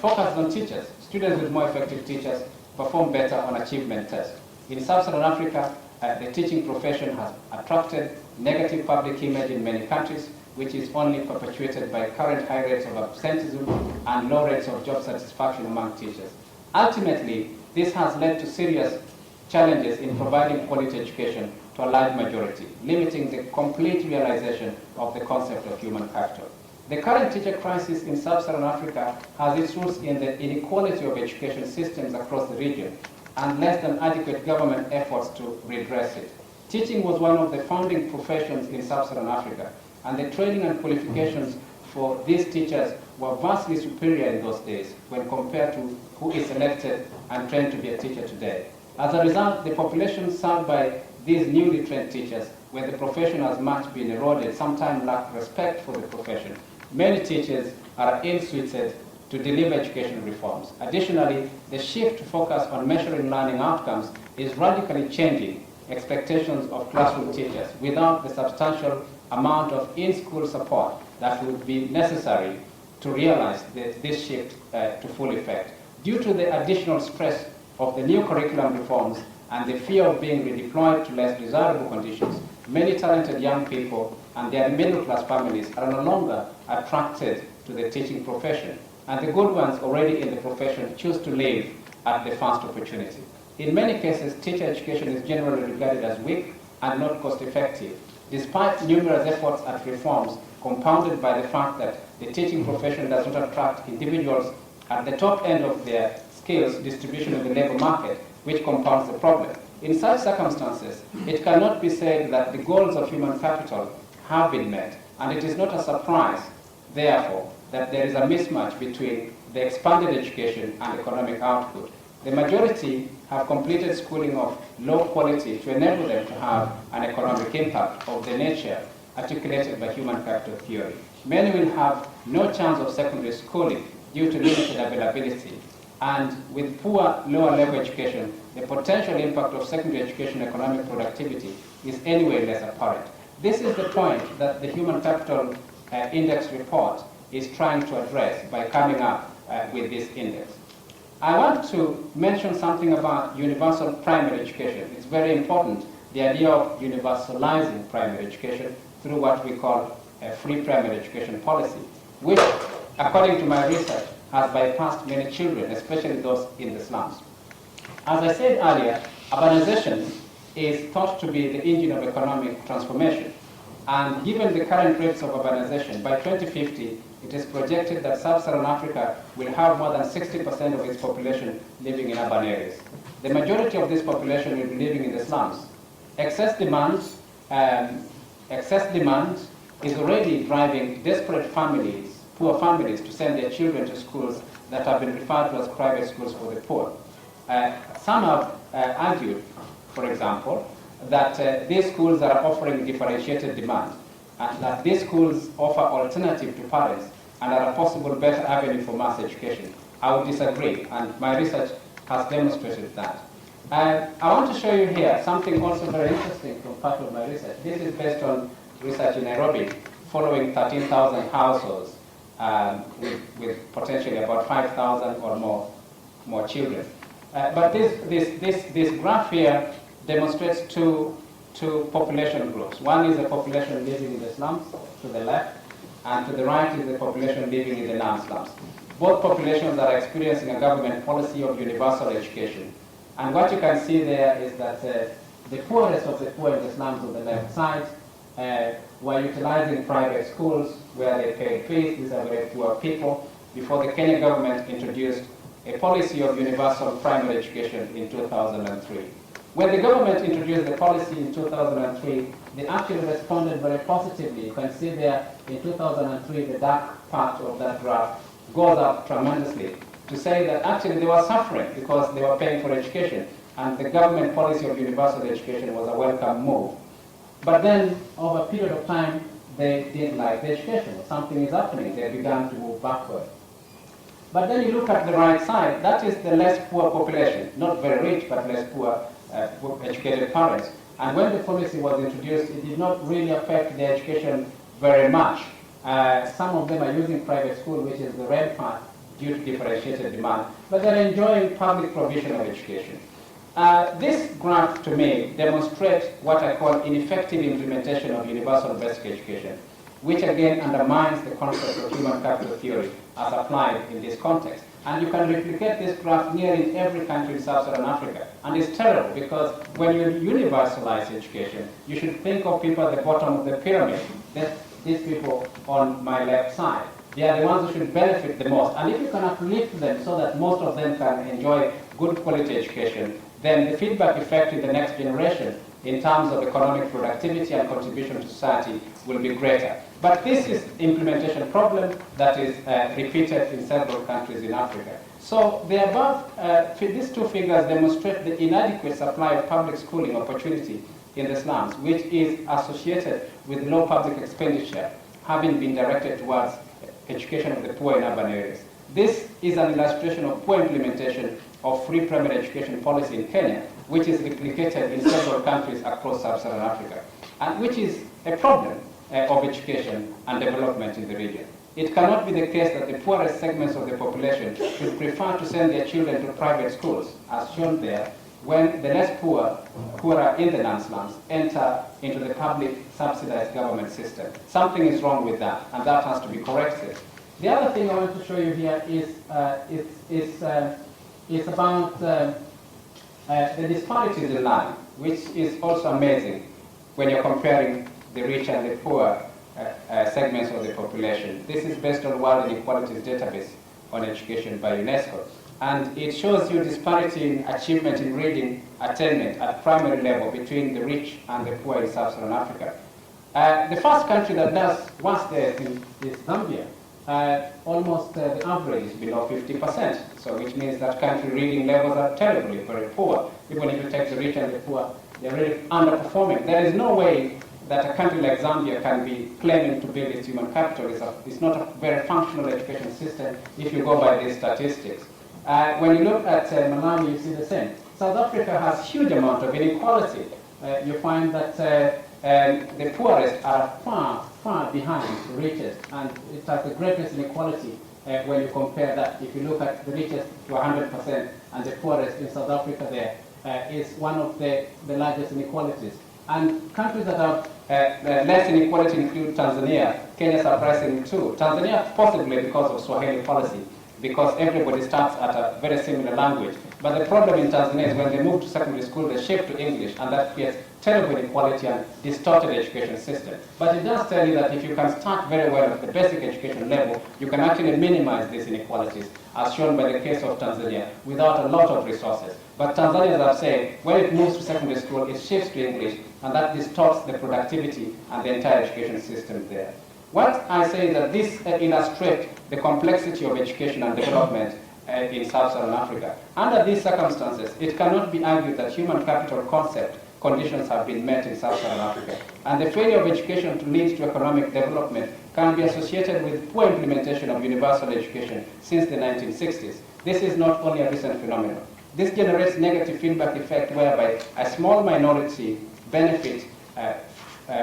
focus on teachers. Students with more effective teachers perform better on achievement tests. In sub-Saharan Africa, the teaching profession has attracted negative public image in many countries, which is only perpetuated by current high rates of absenteeism and low rates of job satisfaction among teachers. Ultimately, this has led to serious challenges in providing quality education to a large majority, limiting the complete realization of the concept of human capital. The current teacher crisis in sub-Saharan Africa has its roots in the inequality of education systems across the region and less than adequate government efforts to redress it. Teaching was one of the founding professions in sub-Saharan Africa, and the training and qualifications for these teachers were vastly superior in those days when compared to who is selected and trained to be a teacher today. As a result, the population served by these newly trained teachers, where the profession has much been eroded, sometimes lack respect for the profession. Many teachers are ill-suited to deliver education reforms. Additionally, the shift to focus on measuring learning outcomes is radically changing expectations of classroom teachers without the substantial amount of in-school support that would be necessary to realize this shift to full effect. Due to the additional stress of the new curriculum reforms and the fear of being redeployed to less desirable conditions, many talented young people and their middle-class families are no longer attracted to the teaching profession, and the good ones already in the profession choose to leave at the first opportunity. In many cases, teacher education is generally regarded as weak and not cost-effective, despite numerous efforts at reforms compounded by the fact that the teaching profession does not attract individuals at the top end of their skills distribution in the labor market, which compounds the problem. In such circumstances, it cannot be said that the goals of human capital have been met, and it is not a surprise, therefore, that there is a mismatch between the expanded education and economic output. The majority have completed schooling of low quality to enable them to have an economic impact of the nature articulated by human capital theory. Many will have no chance of secondary schooling due to limited availability, and with poor lower level education, the potential impact of secondary education on economic productivity is anyway less apparent. This is the point that the Human Capital Index report is trying to address by coming up with this index. I want to mention something about universal primary education. It's very important, the idea of universalizing primary education through what we call a free primary education policy, which, according to my research, has bypassed many children, especially those in the slums. As I said earlier, urbanization is thought to be the engine of economic transformation. And given the current rates of urbanization, by 2050, it is projected that sub-Saharan Africa will have more than 60% of its population living in urban areas. The majority of this population will be living in the slums. Excess demand is already driving desperate families, poor families, to send their children to schools that have been referred to as private schools for the poor. Some have argued, for example, that these schools are offering differentiated demand, and that these schools offer alternative to parents and are a possible better avenue for mass education. I would disagree, and my research has demonstrated that. I want to show you here something also very interesting from part of my research. This is based on research in Nairobi, following 13,000 households with potentially about 5,000 or more children. But this graph here demonstrates two population groups. One is the population living in the slums to the left, and to the right is the population living in the non-slums. Both populations are experiencing a government policy of universal education. And what you can see there is that the poorest of the poor in the slums on the left side were utilizing private schools where they paid fees. These are very poor people, before the Kenyan government introduced a policy of universal primary education in 2003. When the government introduced the policy in 2003, they actually responded very positively. You can see there in 2003, the dark part of that graph goes up tremendously to say that actually they were suffering because they were paying for education, and the government policy of universal education was a welcome move. But then, over a period of time, they didn't like the education. Something is happening. They began to move backward. But then you look at the right side, that is the less poor population, not very rich, but less poor educated parents. And when the policy was introduced, it did not really affect their education very much. Some of them are using private school, which is the red part, due to differentiated demand, but they're enjoying public provision of education. This graph, to me, demonstrates what I call ineffective implementation of universal basic education, which again undermines the concept of human capital theory as applied in this context. And you can replicate this graph nearly in every country in sub-Saharan Africa. And it's terrible because when you universalize education, you should think of people at the bottom of the pyramid. That's these people on my left side. They are the ones who should benefit the most. And if you can uplift them so that most of them can enjoy good quality education, then the feedback effect in the next generation in terms of economic productivity and contribution to society will be greater. But this is implementation problem that is repeated in several countries in Africa. So the above, these two figures demonstrate the inadequate supply of public schooling opportunity in the slums, which is associated with low public expenditure, having been directed towards education of the poor in urban areas. This is an illustration of poor implementation of free primary education policy in Kenya, which is replicated in several countries across sub-Saharan Africa, and which is a problem of education and development in the region. It cannot be the case that the poorest segments of the population should prefer to send their children to private schools, as shown there, when the less poor, who are in the non-slums, enter into the public subsidized government system. Something is wrong with that, and that has to be corrected. The other thing I want to show you here is about the disparities in land, which is also amazing when you're comparing the rich and the poor segments of the population. This is based on World Inequalities Database on Education by UNESCO. And it shows you disparity in achievement in reading attainment at primary level between the rich and the poor in sub-Saharan Africa. The first country that does worse there is Zambia. Almost the average is below 50%, so which means that country reading levels are terribly very poor. Even if you take the rich and the poor, they're really underperforming. There is no way that a country like Zambia can be claiming to build its human capital. It's not a very functional education system if you go by these statistics. When you look at Malawi, you see the same. South Africa has huge amount of inequality. You find that the poorest are far behind the richest, and it has the greatest inequality when you compare that. If you look at the richest to 100% and the poorest in South Africa there is one of the largest inequalities. And countries that have less inequality include Tanzania, Kenya surprisingly too. Tanzania possibly because of Swahili policy, because everybody starts at a very similar language. But the problem in Tanzania is when they move to secondary school, they shift to English, and that creates terrible inequality and distorted education system. But it does tell you that if you can start very well at the basic education level, you can actually minimize these inequalities, as shown by the case of Tanzania, without a lot of resources. But Tanzania, as I've said, when it moves to secondary school, it shifts to English, and that distorts the productivity and the entire education system there. What I say is that this illustrates the complexity of education and development in sub-Saharan Africa. Under these circumstances, it cannot be argued that human capital concept conditions have been met in sub-Saharan Africa. And the failure of education to lead to economic development can be associated with poor implementation of universal education since the 1960s. This is not only a recent phenomenon. This generates negative feedback effect whereby a small minority benefit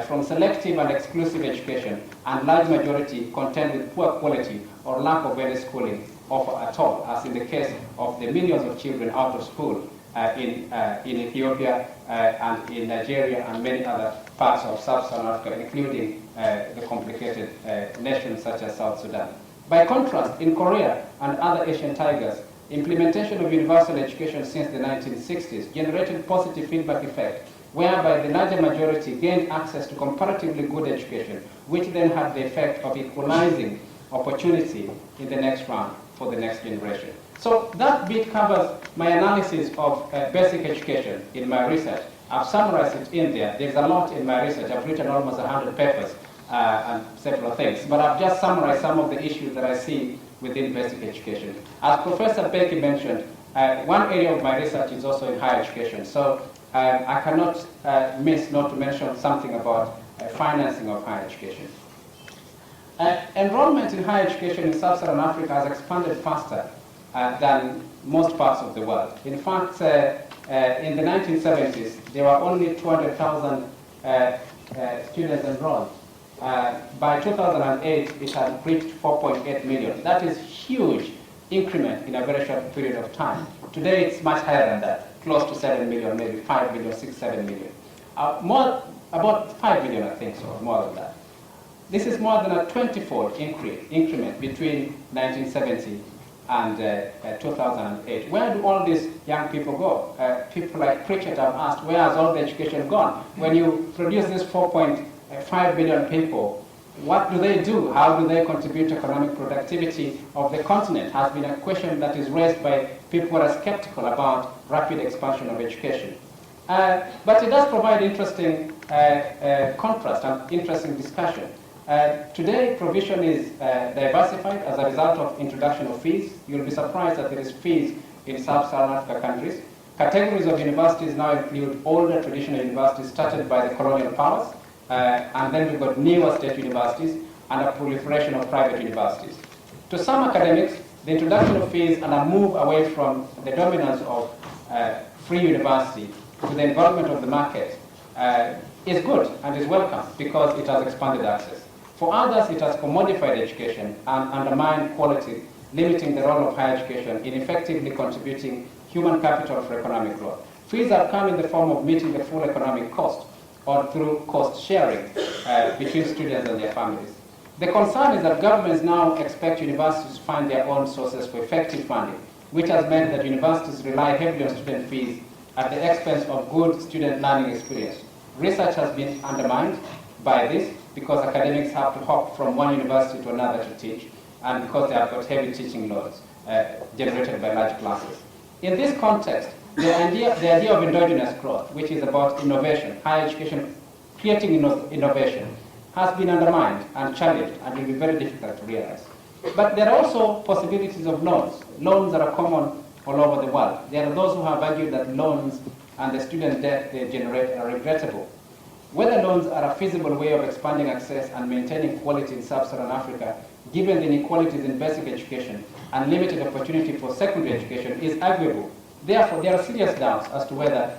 from selective and exclusive education, and large majority contend with poor quality or lack of any schooling offer at all, as in the case of the millions of children out of school in Ethiopia and in Nigeria and many other parts of sub-Saharan Africa, including the complicated nations such as South Sudan. By contrast, in Korea and other Asian tigers, implementation of universal education since the 1960s generated positive feedback effect, whereby the larger majority gained access to comparatively good education, which then had the effect of equalizing opportunity in the next round for the next generation. So that bit covers my analysis of basic education in my research. I've summarized it in there. There's a lot in my research. I've written almost 100 papers and several things. But I've just summarized some of the issues that I see within basic education. As Professor Becky mentioned, one area of my research is also in higher education. So I cannot miss not to mention something about financing of higher education. Enrollment in higher education in sub-Saharan Africa has expanded faster than most parts of the world. In fact, in the 1970s, there were only 200,000 students enrolled. By 2008, it had reached 4.8 million. That is huge increment in a very short period of time. Today, it's much higher than that, close to 7 million, maybe 5 million, 6, 7 million. About 5 million, I think so, more than that. This is more than a 20-fold increment between 1970 and 2008. Where do all these young people go? People like Pritchett have asked, where has all the education gone? When you produce this 4.5 billion people, what do they do? How do they contribute to economic productivity of the continent? Has been a question that is raised by people who are skeptical about rapid expansion of education. But it does provide interesting contrast and interesting discussion. Today, provision is diversified as a result of introduction of fees. You'll be surprised that there is fees in sub-Saharan Africa countries. Categories of universities now include older traditional universities started by the colonial powers, and then we've got newer state universities and a proliferation of private universities. To some academics, the introduction of fees and a move away from the dominance of free university to the involvement of the market is good and is welcome because it has expanded access. For others, it has commodified education and undermined quality, limiting the role of higher education in effectively contributing human capital for economic growth. Fees have come in the form of meeting the full economic cost or through cost sharing between students and their families. The concern is that governments now expect universities to find their own sources for effective funding, which has meant that universities rely heavily on student fees at the expense of good student learning experience. Research has been undermined by this because academics have to hop from one university to another to teach, and because they have got heavy teaching loads generated by large classes. In this context, the idea of endogenous growth, which is about innovation, higher education, creating innovation, has been undermined and challenged and will be very difficult to realize. But there are also possibilities of loans. Loans that are common all over the world. There are those who have argued that loans and the student debt they generate are regrettable. Whether loans are a feasible way of expanding access and maintaining quality in sub-Saharan Africa, given the inequalities in basic education and limited opportunity for secondary education, is arguable. Therefore, there are serious doubts as to whether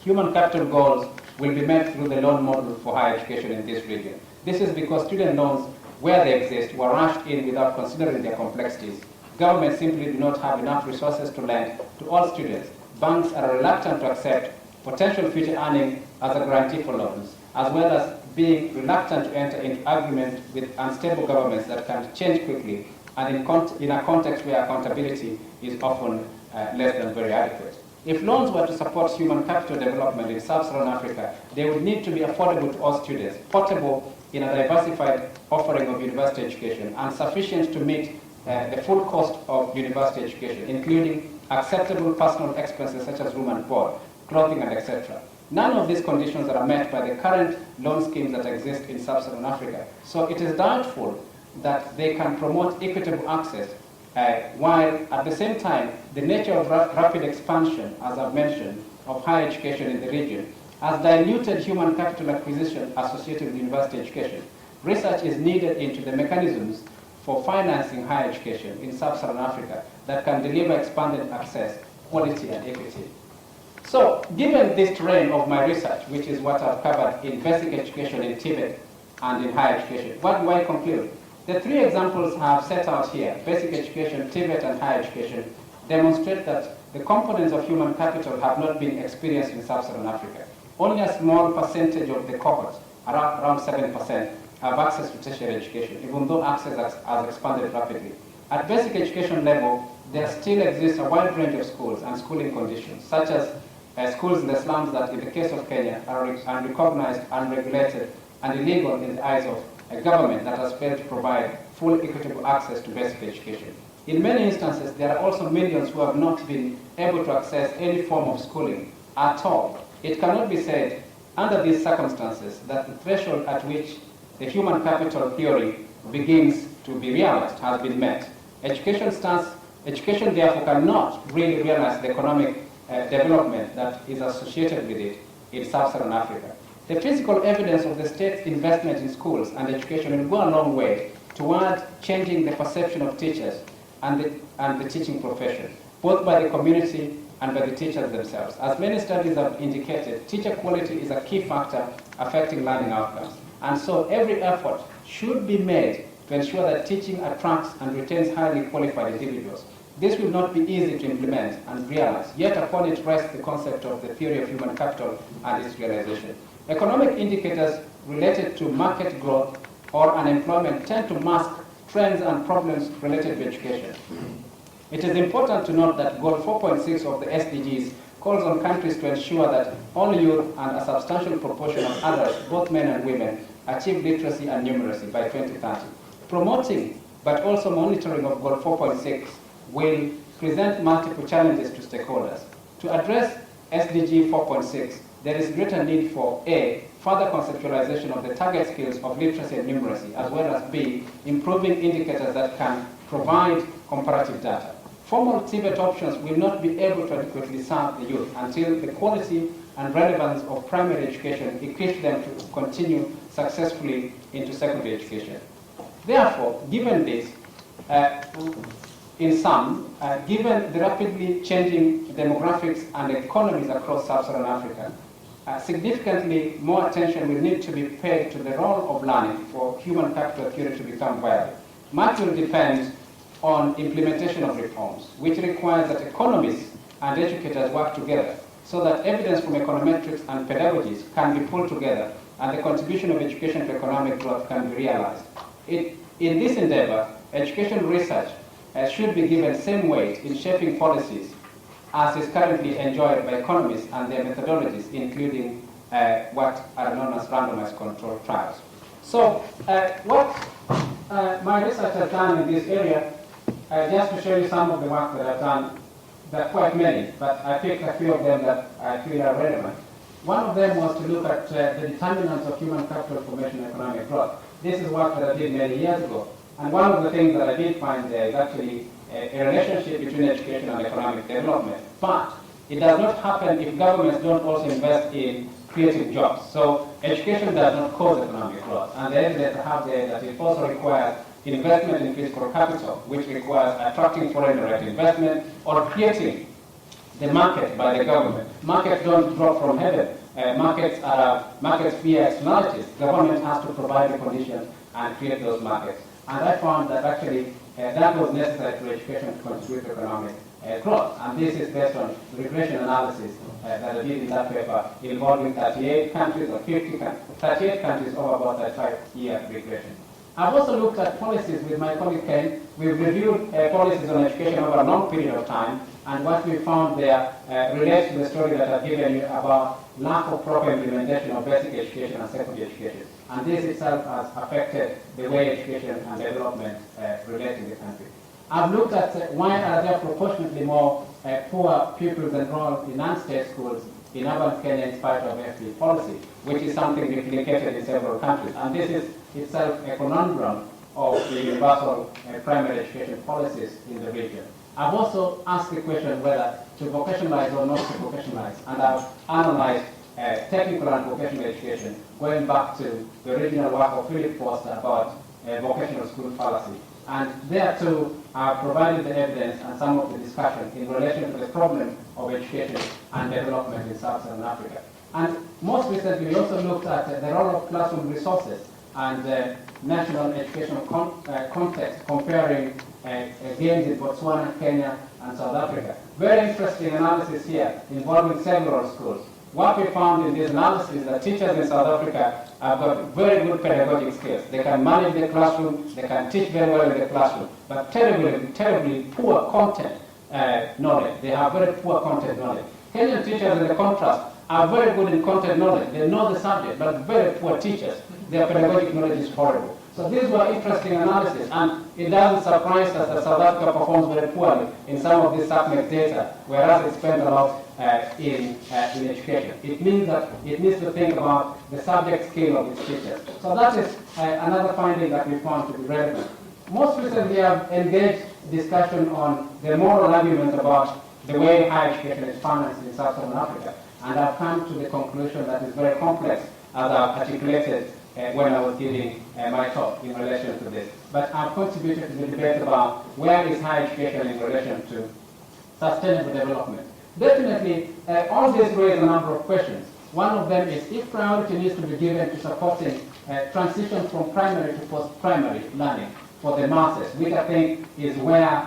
human capital goals will be met through the loan model for higher education in this region. This is because student loans, where they exist, were rushed in without considering their complexities. Governments simply do not have enough resources to lend to all students. Banks are reluctant to accept potential future earning as a guarantee for loans, as well as being reluctant to enter into agreement with unstable governments that can change quickly and in a context where accountability is often less than very adequate. If loans were to support human capital development in sub-Saharan Africa, they would need to be affordable to all students, portable in a diversified offering of university education, and sufficient to meet the full cost of university education, including acceptable personal expenses such as room and board, clothing, and etc. None of these conditions are met by the current loan schemes that exist in sub-Saharan Africa. So it is doubtful that they can promote equitable access, while at the same time, the nature of rapid expansion, as I've mentioned, of higher education in the region has diluted human capital acquisition associated with university education. Research is needed into the mechanisms for financing higher education in sub-Saharan Africa that can deliver expanded access, quality, and equity. So, given this terrain of my research, which is what I've covered in basic education in Tibet and in higher education, what do I conclude? The three examples I have set out here, basic education, Tibet, and higher education, demonstrate that the components of human capital have not been experienced in sub-Saharan Africa. Only a small percentage of the cohort, around 7%, have access to tertiary education, even though access has expanded rapidly. At basic education level, there still exists a wide range of schools and schooling conditions, such as schools in the slums that, in the case of Kenya, are unrecognized, unregulated, and illegal in the eyes of a government that has failed to provide full equitable access to basic education. In many instances, there are also millions who have not been able to access any form of schooling at all. It cannot be said under these circumstances that the threshold at which the human capital theory begins to be realized has been met. Education therefore cannot really realize the economic development that is associated with it in sub-Saharan Africa. The physical evidence of the state's investment in schools and education will go a long way toward changing the perception of teachers and the teaching profession, both by the community and by the teachers themselves. As many studies have indicated, teacher quality is a key factor affecting learning outcomes. And so every effort should be made to ensure that teaching attracts and retains highly qualified individuals. This will not be easy to implement and realize, yet upon it rests the concept of the theory of human capital and its realization. Economic indicators related to market growth or unemployment tend to mask trends and problems related to education. It is important to note that Goal 4.6 of the SDGs calls on countries to ensure that all youth and a substantial proportion of adults, both men and women, achieve literacy and numeracy by 2030. Promoting but also monitoring of Goal 4.6 will present multiple challenges to stakeholders. To address SDG 4.6, there is greater need for A, further conceptualization of the target skills of literacy and numeracy, as well as B, improving indicators that can provide comparative data. Formal TVET options will not be able to adequately serve the youth until the quality and relevance of primary education equips them to continue successfully into secondary education. Therefore, given this, in sum, given the rapidly changing demographics and economies across sub-Saharan Africa, significantly more attention will need to be paid to the role of learning for human capital theory to become viable. Much will depend on implementation of reforms, which requires that economists and educators work together so that evidence from econometrics and pedagogies can be pulled together and the contribution of education to economic growth can be realized. In this endeavor, education research should be given same weight in shaping policies as is currently enjoyed by economists and their methodologies, including what are known as randomized controlled trials. So what my research has done in this area, just to show you some of the work that I've done, there are quite many, but I picked a few of them that I feel are relevant. One of them was to look at the determinants of human capital formation and economic growth. This is work that I did many years ago. And one of the things that I did find there is actually a relationship between education and economic development. But it does not happen if governments don't also invest in creating jobs. So education does not cause economic growth. And the evidence I have there that it also requires investment in physical capital, which requires attracting foreign direct investment or creating the market by the government. Markets don't drop from heaven. Markets are via externalities. Government has to provide the conditions and create those markets. And I found that actually that was necessary for education to contribute to economic growth. And this is based on regression analysis that I did in that paper involving 38 countries or 38 countries over about a 5-year regression. I've also looked at policies with my colleague Ken. We've reviewed policies on education over a long period of time, and what we found there relates to the story that I've given you about lack of proper implementation of basic education and secondary education. And this itself has affected the way education and development relate in the country. I've looked at why are there proportionately more poor pupils enrolled in non-state schools in urban Kenya in spite of FP policy, which is something replicated in several countries. And this is itself a conundrum of the universal primary education policies in the region. I've also asked the question whether to vocationalize or not to vocationalize, and I've analyzed technical and vocational education, going back to the original work of Philip Foster about vocational school fallacy. And there too, I've provided the evidence and some of the discussion in relation to the problem of education and development in sub-Saharan Africa. And most recently, we also looked at the role of classroom resources and national educational context, comparing gains in Botswana, Kenya, and South Africa. Very interesting analysis here involving several schools. What we found in this analysis is that teachers in South Africa have got very good pedagogic skills. They can manage the classroom, they can teach very well in the classroom, but terribly poor content knowledge. They have very poor content knowledge. Kenyan teachers, in the contrast, are very good in content knowledge. They know the subject, but very poor teachers. Their pedagogic knowledge is horrible. So these were interesting analysis, and it doesn't surprise us that South Africa performs very poorly in some of these subnet data, whereas it spends a lot in education. It means that it needs to think about the subject scale of its teachers. So that is another finding that we found to be relevant. Most recently, we have engaged discussion on the moral argument about the way higher education is financed in Sub-Saharan Africa, and I've come to the conclusion that it's very complex, as I've articulated when I was giving my talk in relation to this. But I've contributed to the debate about where is higher education in relation to sustainable development. Definitely, all this raises a number of questions. One of them is if priority needs to be given to supporting transition from primary to post-primary learning for the masses, which I think is where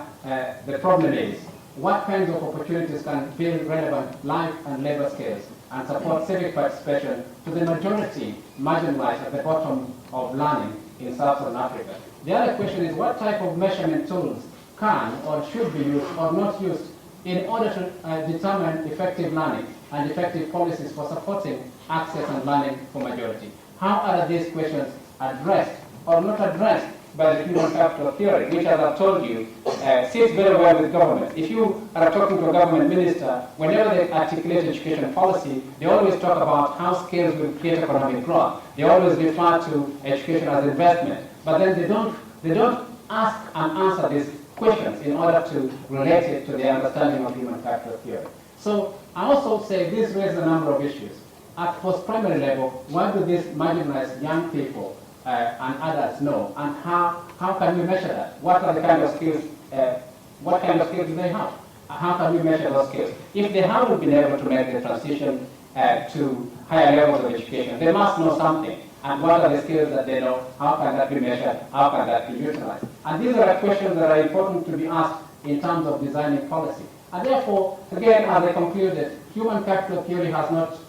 the problem is. What kinds of opportunities can build relevant life and labor skills and support civic participation to the majority marginalized at the bottom of learning in Sub-Saharan Africa? The other question is what type of measurement tools can or should be used or not used in order to determine effective learning and effective policies for supporting access and learning for majority? How are these questions addressed or not addressed by the human capital theory, which, as I've told you, sits very well with government. If you are talking to a government minister, whenever they articulate education policy, they always talk about how skills will create economic growth. They always refer to education as investment, but then they don't ask and answer these questions in order to relate it to the understanding of human capital theory. So I also say this raises a number of issues. At post-primary level, what do these marginalized young people and others know, and how can we measure that? What are the kind of skills? What kind of skills do they have? How can we measure those skills? If they haven't been able to make the transition to higher levels of education, they must know something. And what are the skills that they know? How can that be measured? How can that be utilized? And these are questions that are important to be asked in terms of designing policy. And therefore, again, as I concluded, human capital theory has not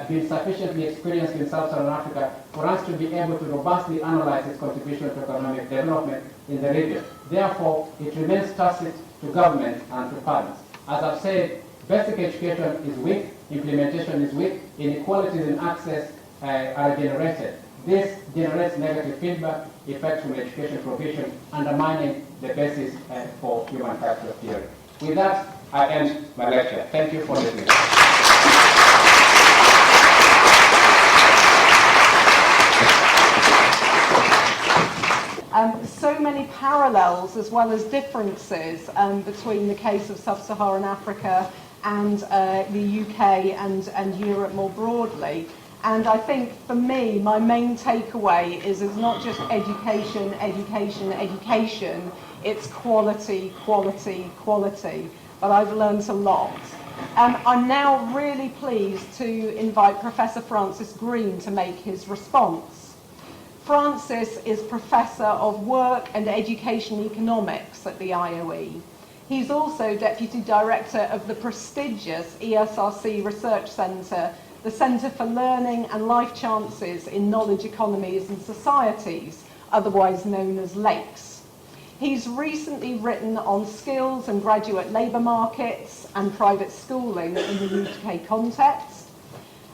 been sufficiently experienced in Sub-Saharan Africa for us to be able to robustly analyze its contribution to economic development in the region. Therefore, it remains tacit to government and to parents. As I've said, basic education is weak, implementation is weak, inequalities in access are generated. This generates negative feedback effects from education provision, undermining the basis for human capital theory. With that, I end my lecture. Thank you for listening. So many parallels as well as differences between the case of Sub-Saharan Africa and the UK and Europe more broadly. And I think for me, my main takeaway is it's not just education, education, education, it's quality, quality, quality. But I've learned a lot. I'm now really pleased to invite Professor Francis Green to make his response. Francis is Professor of Work and Education Economics at the IOE. He's also Deputy Director of the prestigious ESRC Research Centre, the Centre for Learning and Life Chances in Knowledge Economies and Societies, otherwise known as LAKES. He's recently written on skills and graduate labour markets and private schooling in the UK context.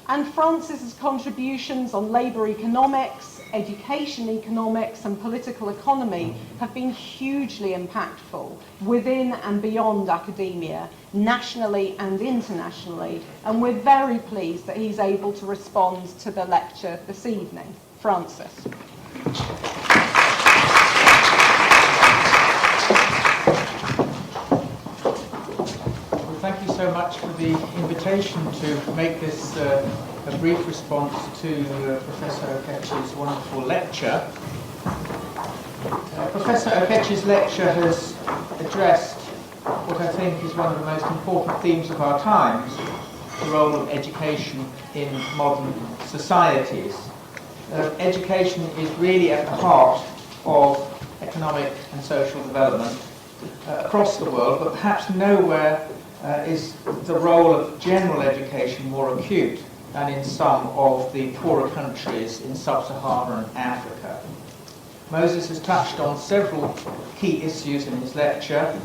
And Francis's contributions on labour economics, education economics and political economy have been hugely impactful within and beyond academia, nationally and internationally, and we're very pleased that he's able to respond to the lecture this evening. Francis. Well, thank you so much for the invitation to make this a brief response to Professor Oketch's wonderful lecture. Professor Oketch's lecture has addressed what I think is one of the most important themes of our times, the role of education in modern societies. Education is really at the heart of economic and social development across the world, but perhaps nowhere is the role of general education more acute than in some of the poorer countries in sub-Saharan Africa. Moses has touched on several key issues in his lecture.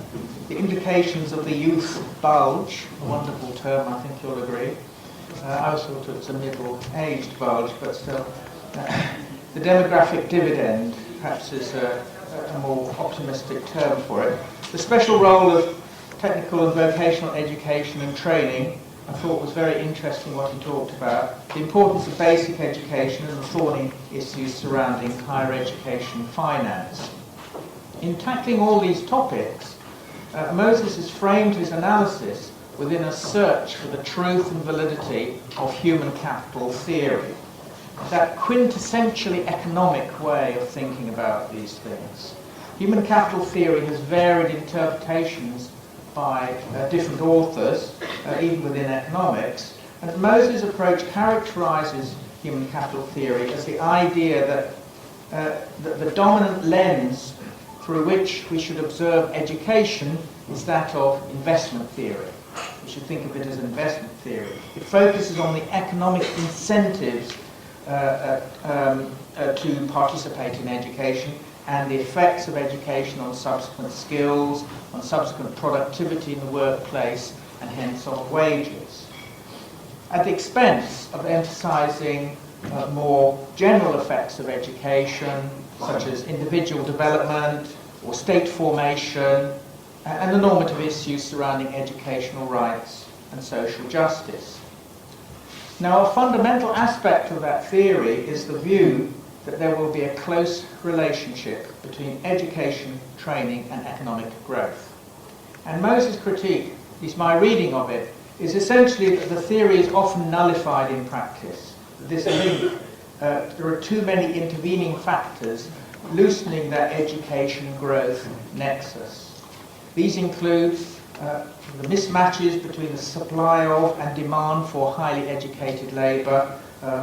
The implications of the youth bulge, a wonderful term, I think you'll agree. I always thought it was a middle-aged bulge, but still. The demographic dividend, perhaps is a more optimistic term for it. The special role of technical and vocational education and training, I thought was very interesting what he talked about. The importance of basic education and the thorny issues surrounding higher education finance. In tackling all these topics, Moses has framed his analysis within a search for the truth and validity of human capital theory, that quintessentially economic way of thinking about these things. Human capital theory has varied interpretations by different authors, even within economics, and Moses' approach characterizes human capital theory as the idea that the dominant lens through which we should observe education is that of investment theory. We should think of it as investment theory. It focuses on the economic incentives to participate in education and the effects of education on subsequent skills, on subsequent productivity in the workplace, and hence on wages, at the expense of emphasizing more general effects of education, such as individual development or state formation, and the normative issues surrounding educational rights and social justice. Now, a fundamental aspect of that theory is the view that there will be a close relationship between education, training, and economic growth. And Moses' critique, at least my reading of it, is essentially that the theory is often nullified in practice. This link, there are too many intervening factors loosening that education growth nexus. These include the mismatches between the supply of and demand for highly educated labour,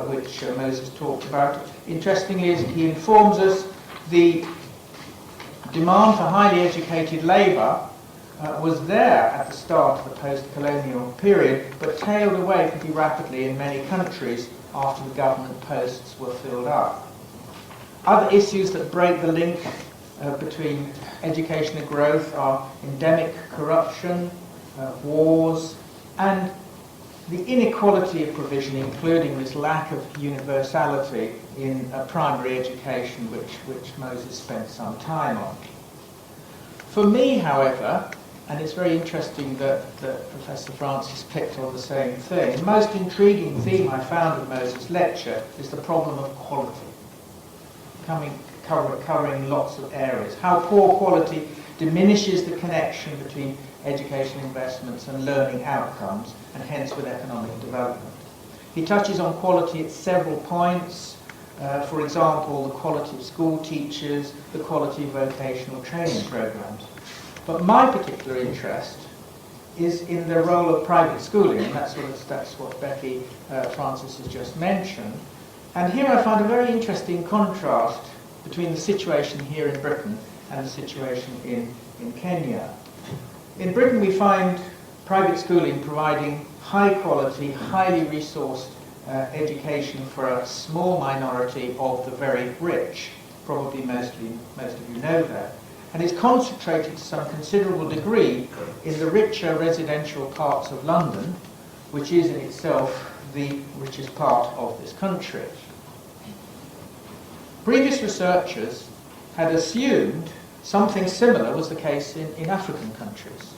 which Moses talked about. Interestingly, as he informs us, the demand for highly educated labour was there at the start of the post-colonial period, but tailed away pretty rapidly in many countries after the government posts were filled up. Other issues that break the link between education and growth are endemic corruption, wars, and the inequality of provision, including this lack of universality in primary education, which Moses spent some time on. For me, however, and it's very interesting that Professor Francis picked on the same thing, the most intriguing theme I found in Moses' lecture is the problem of quality, covering lots of areas. How poor quality diminishes the connection between education investments and learning outcomes, and hence with economic development. He touches on quality at several points. For example, the quality of school teachers, the quality of vocational training programs. But my particular interest is in the role of private schooling, and that's what Becky Francis has just mentioned. And here I found a very interesting contrast between the situation here in Britain and the situation in Kenya. In Britain, we find private schooling providing high-quality, highly resourced education for a small minority of the very rich. Probably most of you know that. And it's concentrated to some considerable degree in the richer residential parts of London, which is in itself the richest part of this country. Previous researchers had assumed something similar was the case in African countries.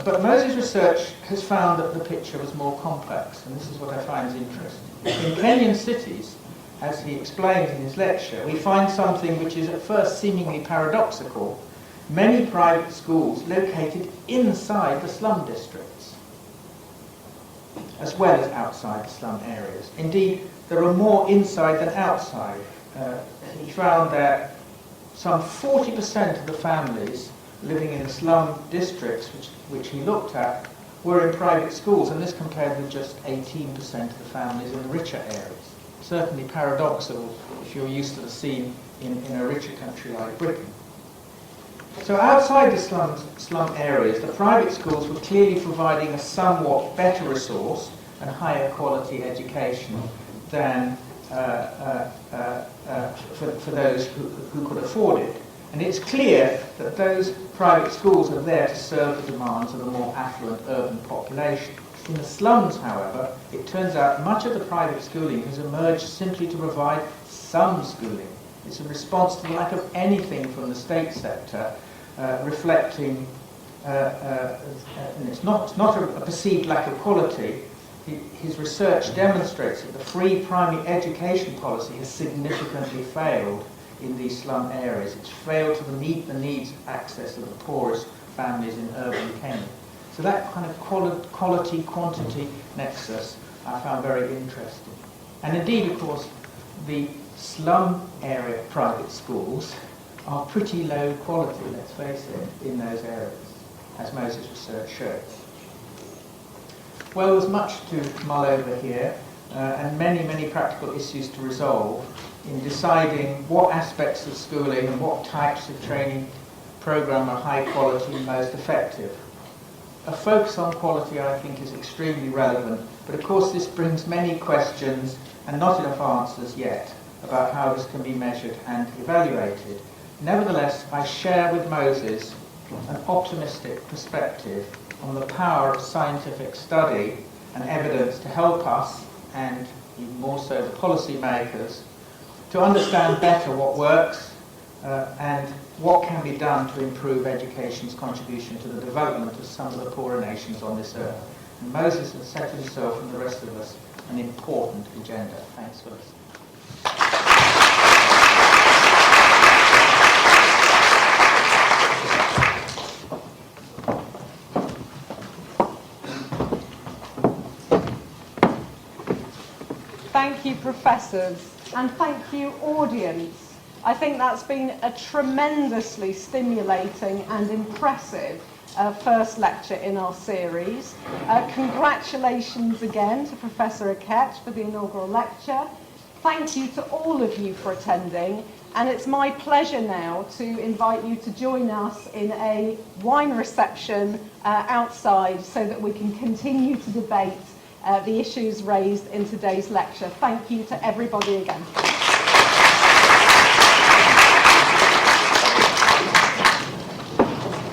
But Moses' research has found that the picture was more complex, and this is what I find interesting. In Kenyan cities, as he explains in his lecture, we find something which is at first seemingly paradoxical: many private schools located inside the slum districts, as well as outside the slum areas. Indeed, there are more inside than outside. He found that some 40% of the families living in the slum districts, which he looked at, were in private schools, and this compared with just 18% of the families in the richer areas. Certainly paradoxical if you're used to the scene in a richer country like Britain. So outside the slum areas, the private schools were clearly providing a somewhat better resource and higher quality education than for those who could afford it. And it's clear that those private schools are there to serve the demands of a more affluent urban population. In the slums, however, it turns out much of the private schooling has emerged simply to provide some schooling It's a response to the lack of anything from the state sector, reflecting, and it's not a perceived lack of quality. His research demonstrates that the free primary education policy has significantly failed in these slum areas. It's failed to meet the needs access of the poorest families in urban Kenya. So that kind of quality-quantity nexus I found very interesting. And indeed, of course, the slum area private schools are pretty low quality, let's face it, in those areas, as Moses' research shows. Well, there's much to mull over here, and many, many practical issues to resolve in deciding what aspects of schooling and what types of training program are high quality and most effective. A focus on quality, I think, is extremely relevant, but of course this brings many questions and not enough answers yet about how this can be measured and evaluated. Nevertheless, I share with Moses an optimistic perspective on the power of scientific study and evidence to help us, and even more so the policy makers, to understand better what works and what can be done to improve education's contribution to the development of some of the poorer nations on this earth. And Moses has set himself and the rest of us an important agenda. Thanks for listening. Thank you, professors, and thank you, audience. I think that's been a tremendously stimulating and impressive first lecture in our series. Congratulations again to Professor Oketch for the inaugural lecture. Thank you to all of you for attending, and it's my pleasure now to invite you to join us in a wine reception outside so that we can continue to debate the issues raised in today's lecture. Thank you to everybody again.